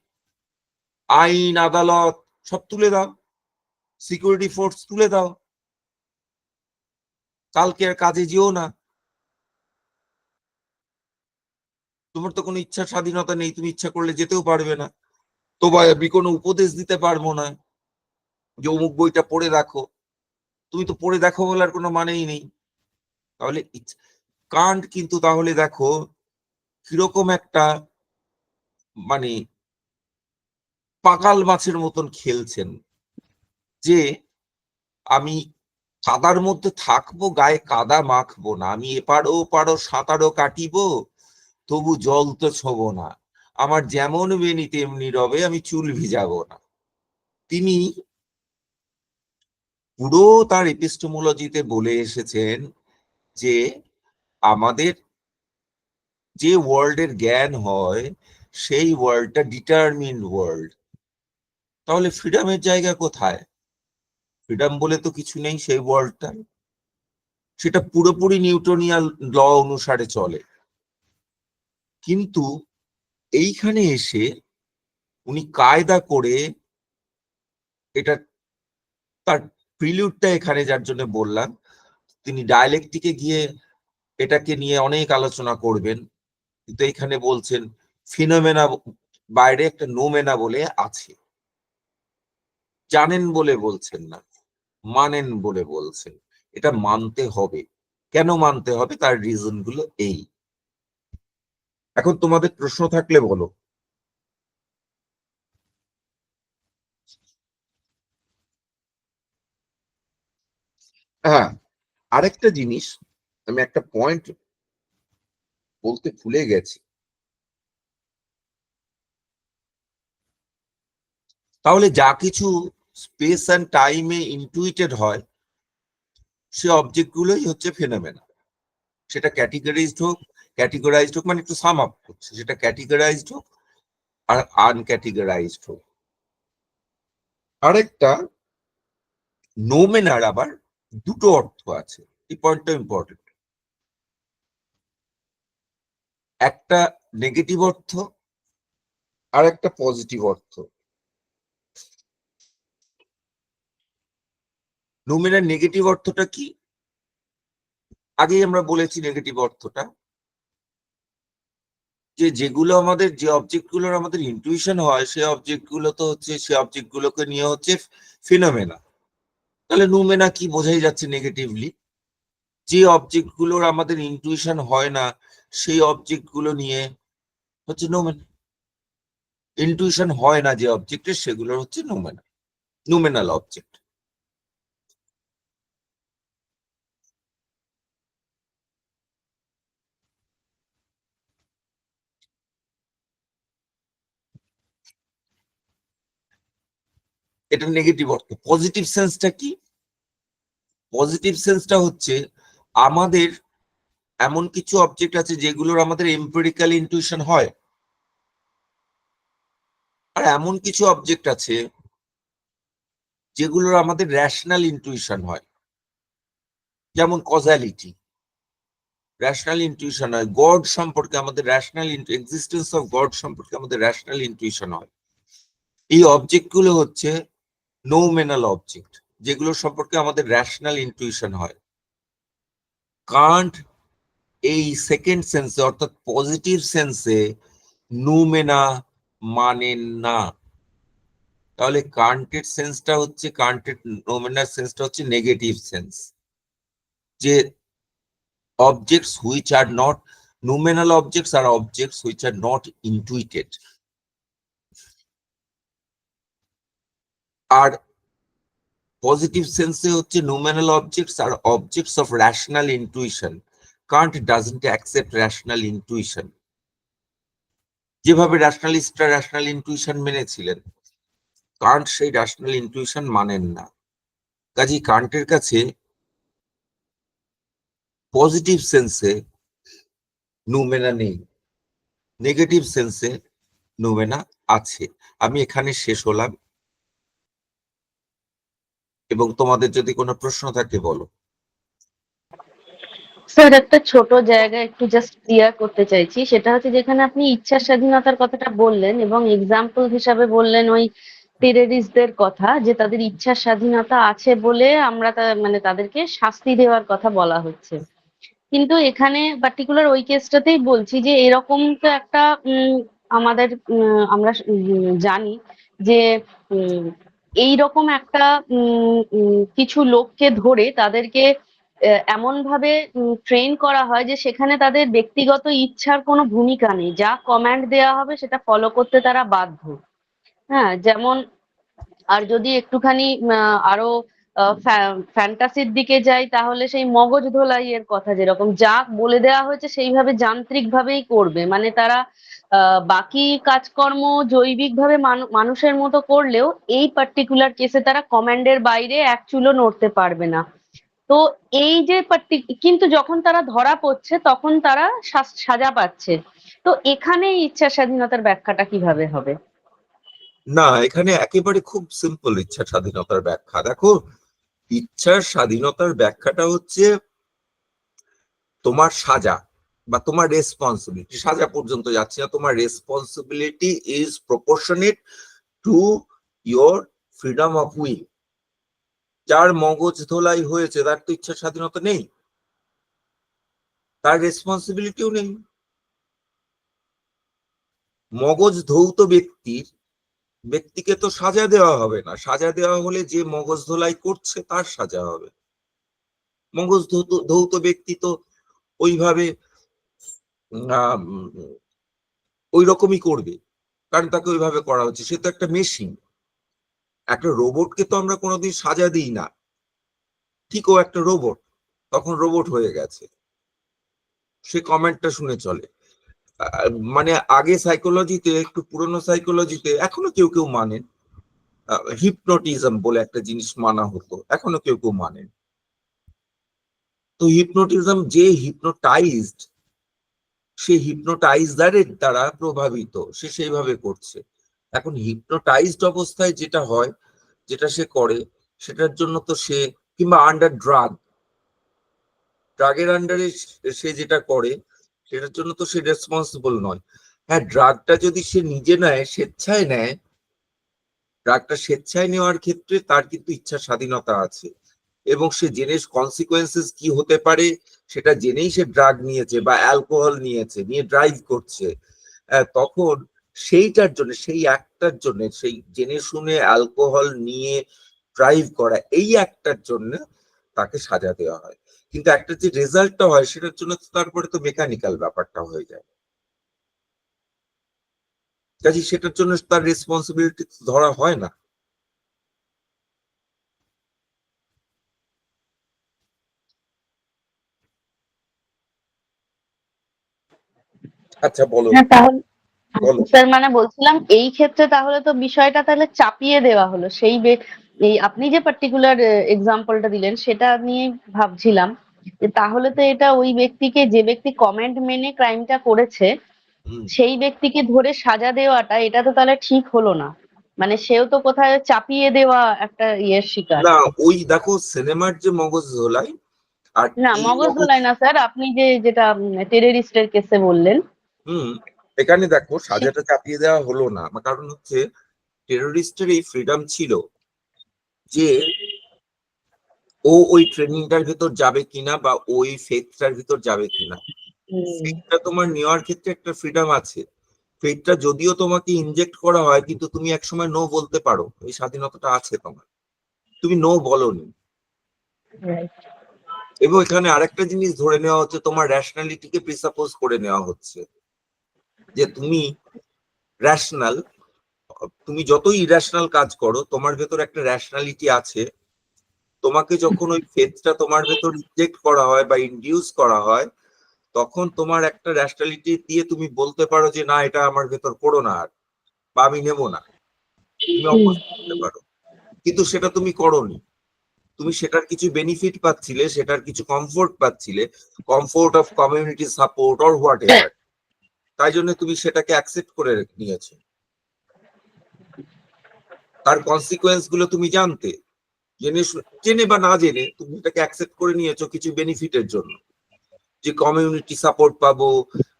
আইন আদালত সব তুলে দাও, সিকিউরিটি ফোর্স তুলে দাও, কালকে আর কাজে যেও না। তোমার তো কোনো ইচ্ছার স্বাধীনতা নেই, তুমি ইচ্ছা করলে যেতেও পারবে না। তোমায় আমি কোনো উপদেশ দিতে পারবো না যে অমুক বইটা পড়ে রাখো, তুমি তো পড়ে দেখো বলার কোনো মানেই নেই। তাহলে কান্ট কিন্তু তাহলে দেখো কিরকম একটা, মানে পাকাল মাছের মতন খেলছেন, যে আমি কাদার মধ্যে থাকবো, গায়ে কাদা মাখবো না, আমি এপারও ওপারও সাঁতারও কাটিবো, তবু জল তো ছোবো না, আমার যেমন বেনি তেমনি রবে, আমি চুল ভিজাবো না। তিনি পুরো তার এপিস্টোমোলজিতে বলে এসেছেন যে আমাদের যে ওয়ার্ল্ডের জ্ঞান হয় সেই ওয়ার্ল্ডটা ডিটারমিন্ড ওয়ার্ল্ড। তাহলে ফ্রিডমের জায়গা কোথায়? ফ্রিডম বলে তো কিছু নেই সেই ওয়ার্ল্ডটা, সেটা পুরোপুরি নিউটনিয়ান ল অনুসারে চলে। কিন্তু এইখানে এসে উনি কায়দা করে এটা, তার প্রিলিউডটা এখানে যার জন্য বললাম, তিনি ডায়ালেকটিকে গিয়ে এটাকে নিয়ে অনেক আলোচনা করবেন, কিন্তু এখানে বলছেন ফিনোমেনা বাইরে একটা নোমেনা বলে আছে, জানেন বলে বলছেন না, মানেন বলে বলছেন। এটা মানতে হবে। কেন মানতে হবে তার রিজন গুলো এই। এখন তোমাদের প্রশ্ন থাকলে বলো। হ্যাঁ, আরেকটা জিনিস, আমি একটা পয়েন্ট বলতে ভুলে গেছি। তাহলে যা কিছু স্পেস অ্যান্ড টাইমে ইনটুইটেড হয় সে অবজেক্ট গুলোই হচ্ছে ফেনোমেনা। সেটা ক্যাটেগরাইজড হোক মানে একটু সাম আপ করছে, সেটা ক্যাটেগরাইজড হোক আর আনক্যাটেগরাইজড হোক। আরেকটা, নোমেনার আবার দুটো অর্থ আছে, এই পয়েন্টটা ইম্পর্টেন্ট। একটা নেগেটিভ অর্থ আর একটা পজিটিভ অর্থ। নোমেনার নেগেটিভ অর্থটা কি? আগেই আমরা বলেছি নেগেটিভ অর্থটা, যে যেগুলো আমাদের, যে অবজেক্ট গুলোর আমাদের ইনটুইশন হয় সেই অবজেক্ট গুলো তো হচ্ছে, সেই অবজেক্ট গুলোকে নিয়ে হচ্ছে ফিনোমেনা। তাহলে নোমেনা কি বোঝাই যাচ্ছে নেগেটিভলি? যে অবজেক্ট গুলোর আমাদের ইনটুইশন হয় না সেই অবজেক্ট গুলো নিয়ে হচ্ছে নোমেনা। ইনটুইশন হয় না যে অবজেক্টের, সেগুলোর হচ্ছে নোমেনা, নোমেনাল অবজেক্ট। এটা নেগেটিভ অর্থ। পজিটিভ সেন্সটা কি? পজিটিভ সেন্সটা হচ্ছে আমাদের এমন কিছু অবজেক্ট আছে যেগুলোর আমাদের এম্পিরিক্যাল ইনটুইশন হয়, আর এমন কিছু অবজেক্ট আছে যেগুলোর আমাদের রেশনাল ইনটুইশন হয়, যেমন কজালিটি, রেশনাল ইনটুইশন হয়। গড সম্পর্কে আমাদের রেশনাল, এক্সিস্টেন্স অফ গড সম্পর্কে আমাদের রেশনাল ইনটুইশন হয়। এই অবজেক্ট গুলো হচ্ছে নোমেনাল অবজেক্ট, যেগুলো সম্পর্কে আমাদের রেশনাল ইনটুইশন হয়। কান্ট এই সেকেন্ড সেন্সে অর্থাৎ পজিটিভ সেন্সে নোমেনা মানেন না। তাহলে কান্টের সেন্সটা হচ্ছে, কান্টের নোমেনার সেন্সটা হচ্ছে নেগেটিভ সেন্স, যে objects which are not noumenal objects are objects which are not intuited. আর পজিটিভ সেন্সে হচ্ছে noumenal objects are objects of rational intuition. Kant doesn't accept rational intuition. যেভাবে ন্যাশনালিস্টরা ন্যাশনাল ইনটুইশন মেনেছিলেন, কান্ট সেই ন্যাশনাল ইনটুইশন মানেন না। কাজেই কান্টের কাছে পজিটিভ সেন্সে নোমেনা নেই, নেগেটিভ সেন্সে নোমেনা আছে। আমি এখানে শেষ হলাম, এবং তোমাদের যদি কোনো প্রশ্ন থাকে বলো। স্যার, একটা ছোট জায়গা একটু জাস্ট ক্লিয়ার করতে চাইছি। সেটা হচ্ছে, যেখানে আপনি ইচ্ছা স্বাধীনতার কথাটা বললেন এবং এক্সাম্পল হিসাবে বললেন ওই টেররিস্টদের কথা, যে তাদের ইচ্ছা স্বাধীনতা আছে বলে আমরা মানে তাদেরকে শাস্তি দেওয়ার কথা বলা হচ্ছে। কিন্তু এখানে পার্টিকুলার ওই কেসটাতেই বলছি যে এরকম তো একটা আমাদের আমরা জানি যে উম, এইরকম একটা কিছু লোককে ধরে তাদেরকে এমন ভাবে ট্রেন করা হয় যে সেখানে তাদের ব্যক্তিগত ইচ্ছার কোনো ভূমিকা নেই, যা কমান্ড দেওয়া হবে সেটা ফলো করতে তারা বাধ্য। হ্যাঁ, যেমন আর যদি একটুখানি আরো ফ্যান্টাসির দিকে যাই, তাহলে সেই মগজ ধোলাইয়ের কথা যেরকম যা বলে দেওয়া হয়েছে সেইভাবে যান্ত্রিক ভাবেই করবে, মানে তারা বাকি কাজকর্ম জৈবিকভাবে মানুষের মতো করলেও এই পার্টিকুলার কেসে তারা কমান্ডের বাইরে এক চুলো নড়তে পারবে না। তো এই যে কিন্তু যখন তারা ধরা পড়ছে তখন তারা সাজা পাচ্ছে। তো এখানে ইচ্ছা স্বাধীনতার ব্যাখ্যাটা কিভাবে হবে? না, এখানে একেবারে খুব সিম্পল ইচ্ছা স্বাধীনতার ব্যাখ্যা। দেখো, ইচ্ছার স্বাধীনতার ব্যাখ্যাটা হচ্ছে তোমার সাজা বা তোমার রেসপন্সিবিলিটি, সাজা পর্যন্ত যাচ্ছে না, তোমার responsibility is proportionate to your freedom of will. যার মগজ ধোলাই হয়েছে তার তো ইচ্ছা স্বাধীনতা নেই, তার রেসপন্সিবিলিটিও নেই। মগজ ধৌত ব্যক্তিকে তো সাজা দেওয়া হবে না, সাজা দেওয়া হলে যে মগজ ধোলাই করছে তার সাজা হবে। মগজ ধৌত ব্যক্তি তো ওইভাবে ওই রকমই করবে, কারণ তাকে ওইভাবে করা হচ্ছে, সে তো একটা মেশিন। একটা রোবটকে তো আমরা কোনোদিন সাজা দিই না, ঠিক ও একটা রোবট, তখন রোবট হয়ে গেছে, সে কমেন্টটা শুনে চলে। মানে আগে সাইকোলজিতে, একটু পুরনো সাইকোলজিতে এখনো কেউ কেউ মানেন, হিপনোটিজম বলে একটা জিনিস মানা হতো, এখনো কেউ কেউ মানেন। তো হিপনোটিজম, যে হিপনোটাইজড, সে হিপনোটাইজারের দ্বারা প্রভাবিত, সে সেইভাবে করছে। এখন হিপনোটাইজড অবস্থায় যেটা হয়, যেটা সে করে, সেটার জন্য তো সে, কিংবা আন্ডার ড্রাগের আন্ডারে সে যেটা করে, সেটার জন্য তো সে রেসপন্সিবল নয়। হ্যাঁ, ড্রাগটা যদি সে নিজে নেয়, স্বেচ্ছায় নেয়, ড্রাগটা স্বেচ্ছায় নেওয়ার ক্ষেত্রে তার কিন্তু ইচ্ছা স্বাধীনতা আছে, এবং সে জেনে কনসিকোয়েন্সেস কি হতে পারে সেটা জেনেই সে ড্রাগ নিয়েছে বা অ্যালকোহল নিয়েছে, নিয়ে ড্রাইভ করছে, তখন সেইটার জন্য, সেই একটার জন্য, সেই জেনে শুনে অ্যালকোহল নিয়ে ড্রাইভ করা, এই একটার জন্য তাকে সাজা দেওয়া হয়। কিন্তু একটা যে রেজাল্টটা হয় সেটার জন্য তারপরে তো মেকানিক্যাল ব্যাপারটা হয়ে যায়, কাজে সেটার জন্য তার রেসপন্সিবিলিটি ধরা হয় না। আচ্ছা বলো, হ্যাঁ, তাহলে বলো। স্যার মানে বলছিলাম এই ক্ষেত্রে তাহলে তো বিষয়টা তাহলে চাপিয়ে দেওয়া হলো এই আপনি যে পার্টিকুলার এক্সাম্পলটা দিলেন সেটা নিয়ে ভাবছিলাম যে তাহলে তো এটা ওই ব্যক্তিকে, যে ব্যক্তি কমেন্ট মেনে ক্রাইমটা করেছে হুম। সেই ব্যক্তিকে ধরে সাজা দেওয়াটা, এটা তো তাহলে ঠিক হলো না। মানে সেও তো কোথায় চাপিয়ে দেওয়া একটা ইয়ের শিকার। না, ওই দেখো সিনেমার যে মগজ ধোলাই আর না, এই মগজ মগজ, ধোলাই না স্যার, আপনি যেটা টেররিস্টের কেসে বললেন। হুম, এখানে দেখো সাজাটা চাপিয়ে দেওয়া হলো না, কারণ হচ্ছে টেরোরিস্টের এই ফ্রিডম ছিল যে ও ওই ট্রেনিংটার ভিতর যাবে কিনা বা ওই ফেথটার ভিতর যাবে কিনা। হুম, ফেথটা তোমার নেওয়ার ক্ষেত্রে একটা ফ্রিডম আছে, ফেথটা যদিও তোমাকে ইনজেক্ট করা হয়, কিন্তু তুমি একসময় নো বলতে পারো, এই স্বাধীনতাটা আছে তোমার, তুমি নো বলনি। রাইট। এবং এখানে আরেকটা জিনিস ধরে নেওয়া হচ্ছে, তোমার র্যাশনালিটিকে প্রিসাপোজ করে নেওয়া হচ্ছে, যে তুমি র্যাশনাল, তুমি যতই ইরেশনাল কাজ করো তোমার ভেতর একটা র্যাশনালিটি আছে। তোমাকে যখন ওই ফেথটা তোমার ভেতর ইনজেক্ট করা হয় বা ইনডিউস করা হয়, তখন তোমার একটা র্যাশনালিটি দিয়ে তুমি বলতে পারো যে না, এটা আমার ভেতর করো না আর, বা আমি নেব না, তুমি হুম, অপোজ করতে পারো। কিন্তু সেটা তুমি করোনি, তুমি সেটার কিছু বেনিফিট পাচ্ছিলে, সেটার কিছু কমফোর্ট পাচ্ছিলে, comfort of community support or whatever, তাই জন্য তুমি সেটাকে অ্যাকসেপ্ট করে নিয়েছো। তার কনসিকুয়েন্স গুলো তুমি জানতে, জেনে বা না জেনে তুমি এটাকে অ্যাকসেপ্ট করে নিয়েছো কিছু বেনিফিটের জন্য, যে কমিউনিটি সাপোর্ট পাবো,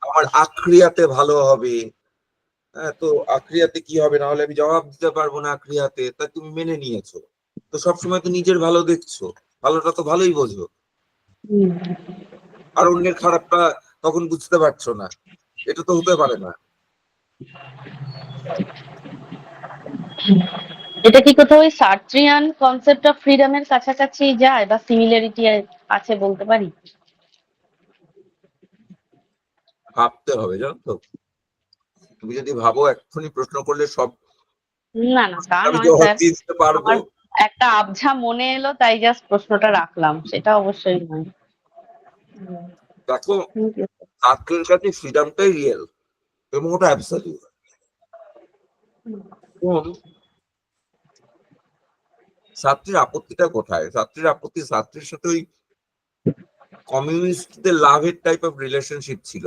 আমার আখরিয়াতে ভালো হবে। হ্যাঁ, তো আখরিয়াতে কি হবে, না হলে আমি জবাব দিতে পারবো না আখরিয়াতে, তা তুমি মেনে নিয়েছো। তো সবসময় তো নিজের ভালো দেখছো, ভালোটা তো ভালোই বোঝো, হুম। আর অন্যের খারাপটা তখন বুঝতে পারছো না, এটা তো হতে পারে না। এটা কি কোথাও ওই সার্ট্রিয়ান কনসেপ্ট অফ ফ্রিডমের কাছাকাছি যায় বা সিমিলারিটি আছে বলতে পারি? ভাবতে হবে, জানো তো, তুমি যদি ভাবো এক্ষুনি প্রশ্ন করলে সব না, না, তা আমি নয় জবাব স্যার। দিয়ে দিতে আমার পারবো। একটা আবঝা মনে এলো তাই জাস্ট প্রশ্নটা রাখলাম, সেটা অবশ্যই নয়। দেখো, Thank you. ছাত্রের কাছে ফ্রিডমটাই রিয়েল এবং ওটা অ্যাবসলিউট। ছাত্রীর আপত্তিটা কোথায়? ছাত্রীর আপত্তি ছাত্রীর সাথে ওই কমিউনিস্টদের লাভের টাইপ অফ রিলেশনশিপ ছিল।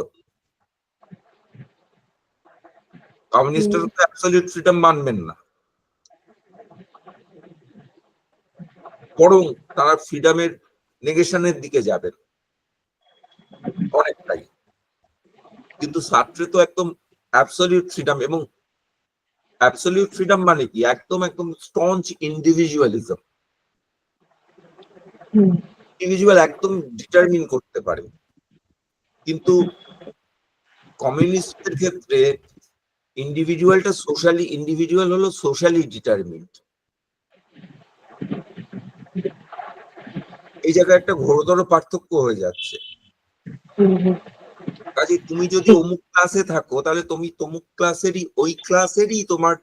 কমিউনিস্টরা তো অ্যাবসলিউট ফ্রিডম মানবেন না, বরং তারা ফ্রিডমের নেগেশনের দিকে যাবেন অনেকটাই। কিন্তু ছাত্রে তো একদম অ্যাবসলিউট ফ্রিডম, এবং অ্যাবসলিউট ফ্রিডম মানে কি? একদম একদম স্ট্রঞ্জ ইন্ডিভিজুয়ালিজম। ইন্ডিভিজুয়াল একদম ডিটারমিন করতে পারে। কিন্তু কমিউনিস্টদের ক্ষেত্রে ইন্ডিভিজুয়াল হলো সোশ্যালি ডিটারমিন্ড। এই জায়গায় একটা ঘোরতর পার্থক্য হয়ে যাচ্ছে। কাজে তুমি যদি অমুক ক্লাসে থাকো, তাহলে তুমি তমুক ক্লাসেরই, ওই ক্লাসেরই তোমার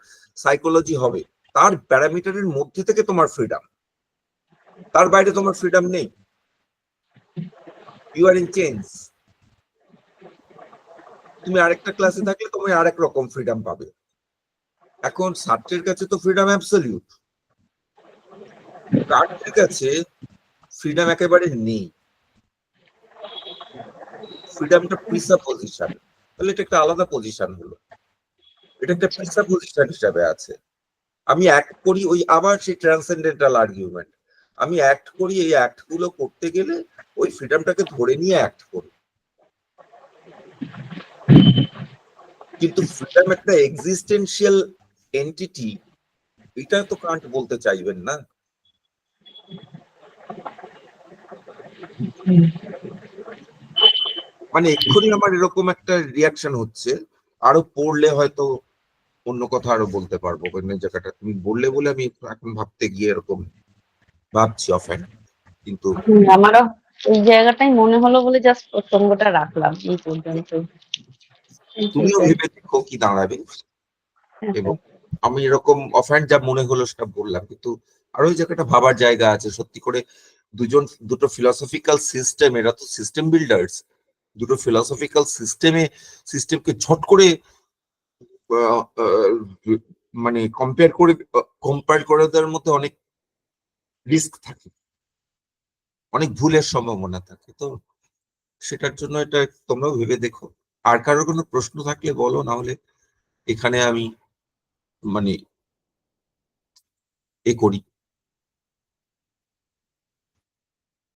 সাইকোলজি হবে। তার প্যারামিটারের মধ্যে থেকে তোমার ফ্রিডম, তার বাইরে তোমার ফ্রিডম নেই। You are in change. তুমি আরেকটা ক্লাসে থাকলে তুমি আরেক রকম ফ্রিডম পাবে। এখন ছাত্রের কাছে তো ফ্রিডম অ্যাবসলিউট, গার্ডের কাছে ফ্রিডম একেবারে নেই। ফ্রিডমটা প্রিসাপোজিশন, তাহলে এটা একটা আলাদা পজিশন হলো। এটা একটা প্রিসাপোজিশন হিসাবে আছে। আমি অ্যাক্ট করি, ওই আবার সেই ট্রান্সেন্ডেন্টাল আর্গুমেন্ট, আমি অ্যাক্ট করি, এই অ্যাক্ট গুলো করতে গেলে ওই ফ্রিডমটাকে ধরে নিয়ে অ্যাক্ট করি। কিন্তু ফ্রিডম একটা এক্সিস্টেন্সিয়াল এন্টিটি, এটা তো কান্ট বলতে চাইবেন না। মানে এক্ষুনি আমার এরকম একটা রিয়াকশন হচ্ছে, আরো পড়লে হয়তো অন্য কথা আরো বলতে পারবো। মানে জায়গাটা তুমি বললে বলে আমি এখন ভাবতে গিয়ে এরকম ভাবছি অফেন। কিন্তু আমারও এই জায়গাটাই মনে হলো বলে জাস্ট প্রসঙ্গটা রাখলাম এই পর্যন্ত। তুমিও ভেবে দেখো কি দাঁড়াবে। এবং আমি এরকম অফহ্যান্ড যা মনে হলো সেটা বললাম, কিন্তু আরো ওই জায়গাটা ভাবার জায়গা আছে সত্যি করে। দুটো ফিলসফিক্যাল সিস্টেম, এরা তো সিস্টেম বিল্ডার্স। দুটো ফিলসফিক্যাল সিস্টেমকে ঝট করে মানে কম্পেয়ার করে দেওয়ার মধ্যে অনেক রিস্ক থাকে, অনেক ভুলের সম্ভাবনা থাকে। তো সেটার জন্য এটা তোমরাও ভেবে দেখো। আর কারোর কোনো প্রশ্ন থাকলে বলো, না হলে এখানে আমি মানে এ করি।